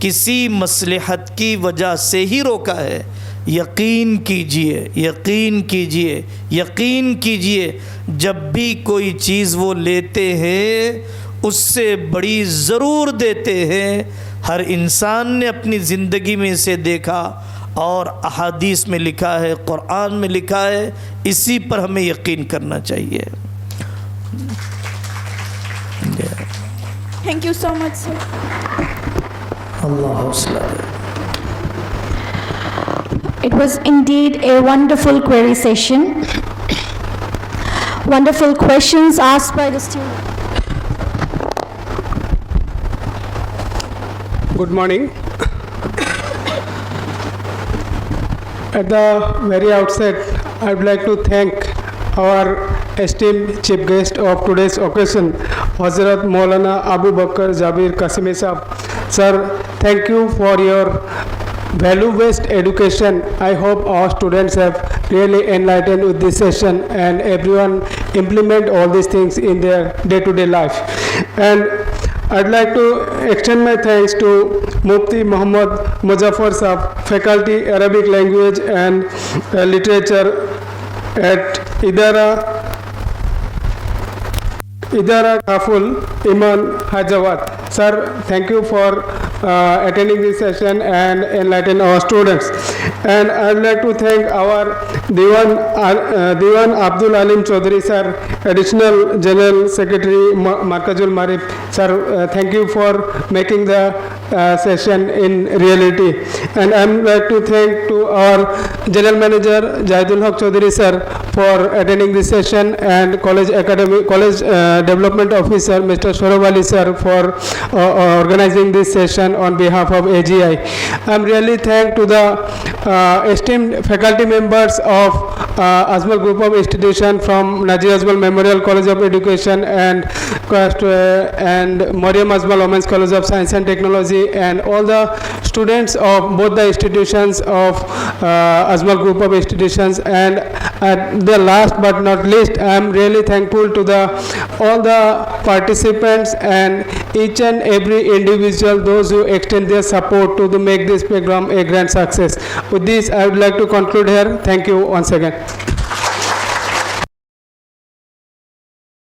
کسی مصلحت کی وجہ سے ہی روکا ہے؟ یقین کیجئے، یقین کیجئے، یقین کیجئے، جب بھی کوئی چیز وہ لیتے ہیں اس سے بڑی ضرور دیتے ہیں۔ ہر انسان نے اپنی زندگی میں اسے دیکھا، اور احادیث میں لکھا ہے، قرآن میں لکھا ہے، اسی پر ہمیں یقین کرنا چاہیے۔ تھینک یو سو مچ سر۔ اللہ حوصلہ دے۔ It was indeed a wonderful query session. Wonderful questions asked by the student. Good morning. At the very outset, I would like to thank our esteemed chief guest of today's occasion, Hazrat Maulana Abu Bakr Jabir Qasimi Sahab. Sir, thank you for your value-based education. I hope our students have really enlightened with this session and everyone implement all these things in their day-to-day life. And I'd like to extend my thanks to Mufti Muhammad Muzaffar Sahab, Faculty Arabic Language and Literature at Idara Kaful, Iman, Hyderabad. Sir, thank you for attending this session and enlighten our students. And I'd like to thank our Diwan Abdul Alim Chaudhary sir, Additional General Secretary Markazul Marif. Sir, thank you for making the session in reality. And I'd like to thank to our General Manager Jahidul Haq Chaudhary sir for attending this session, and College Development Officer Mr. Shorav Ali sir for organizing this session on behalf of AGI. I'm really thankful to the esteemed faculty members of Azmal Group of Institution from Najib Azmal Memorial College of Education and Maryam Azmal Women's College of Science and Technology, and all the students of both the institutions of Azmal Group of Institutions. And At the last but not least, I am really thankful to all the participants and each and every individual, those who extend their support to make this program a grand success. With this, I would like to conclude here. Thank you once again.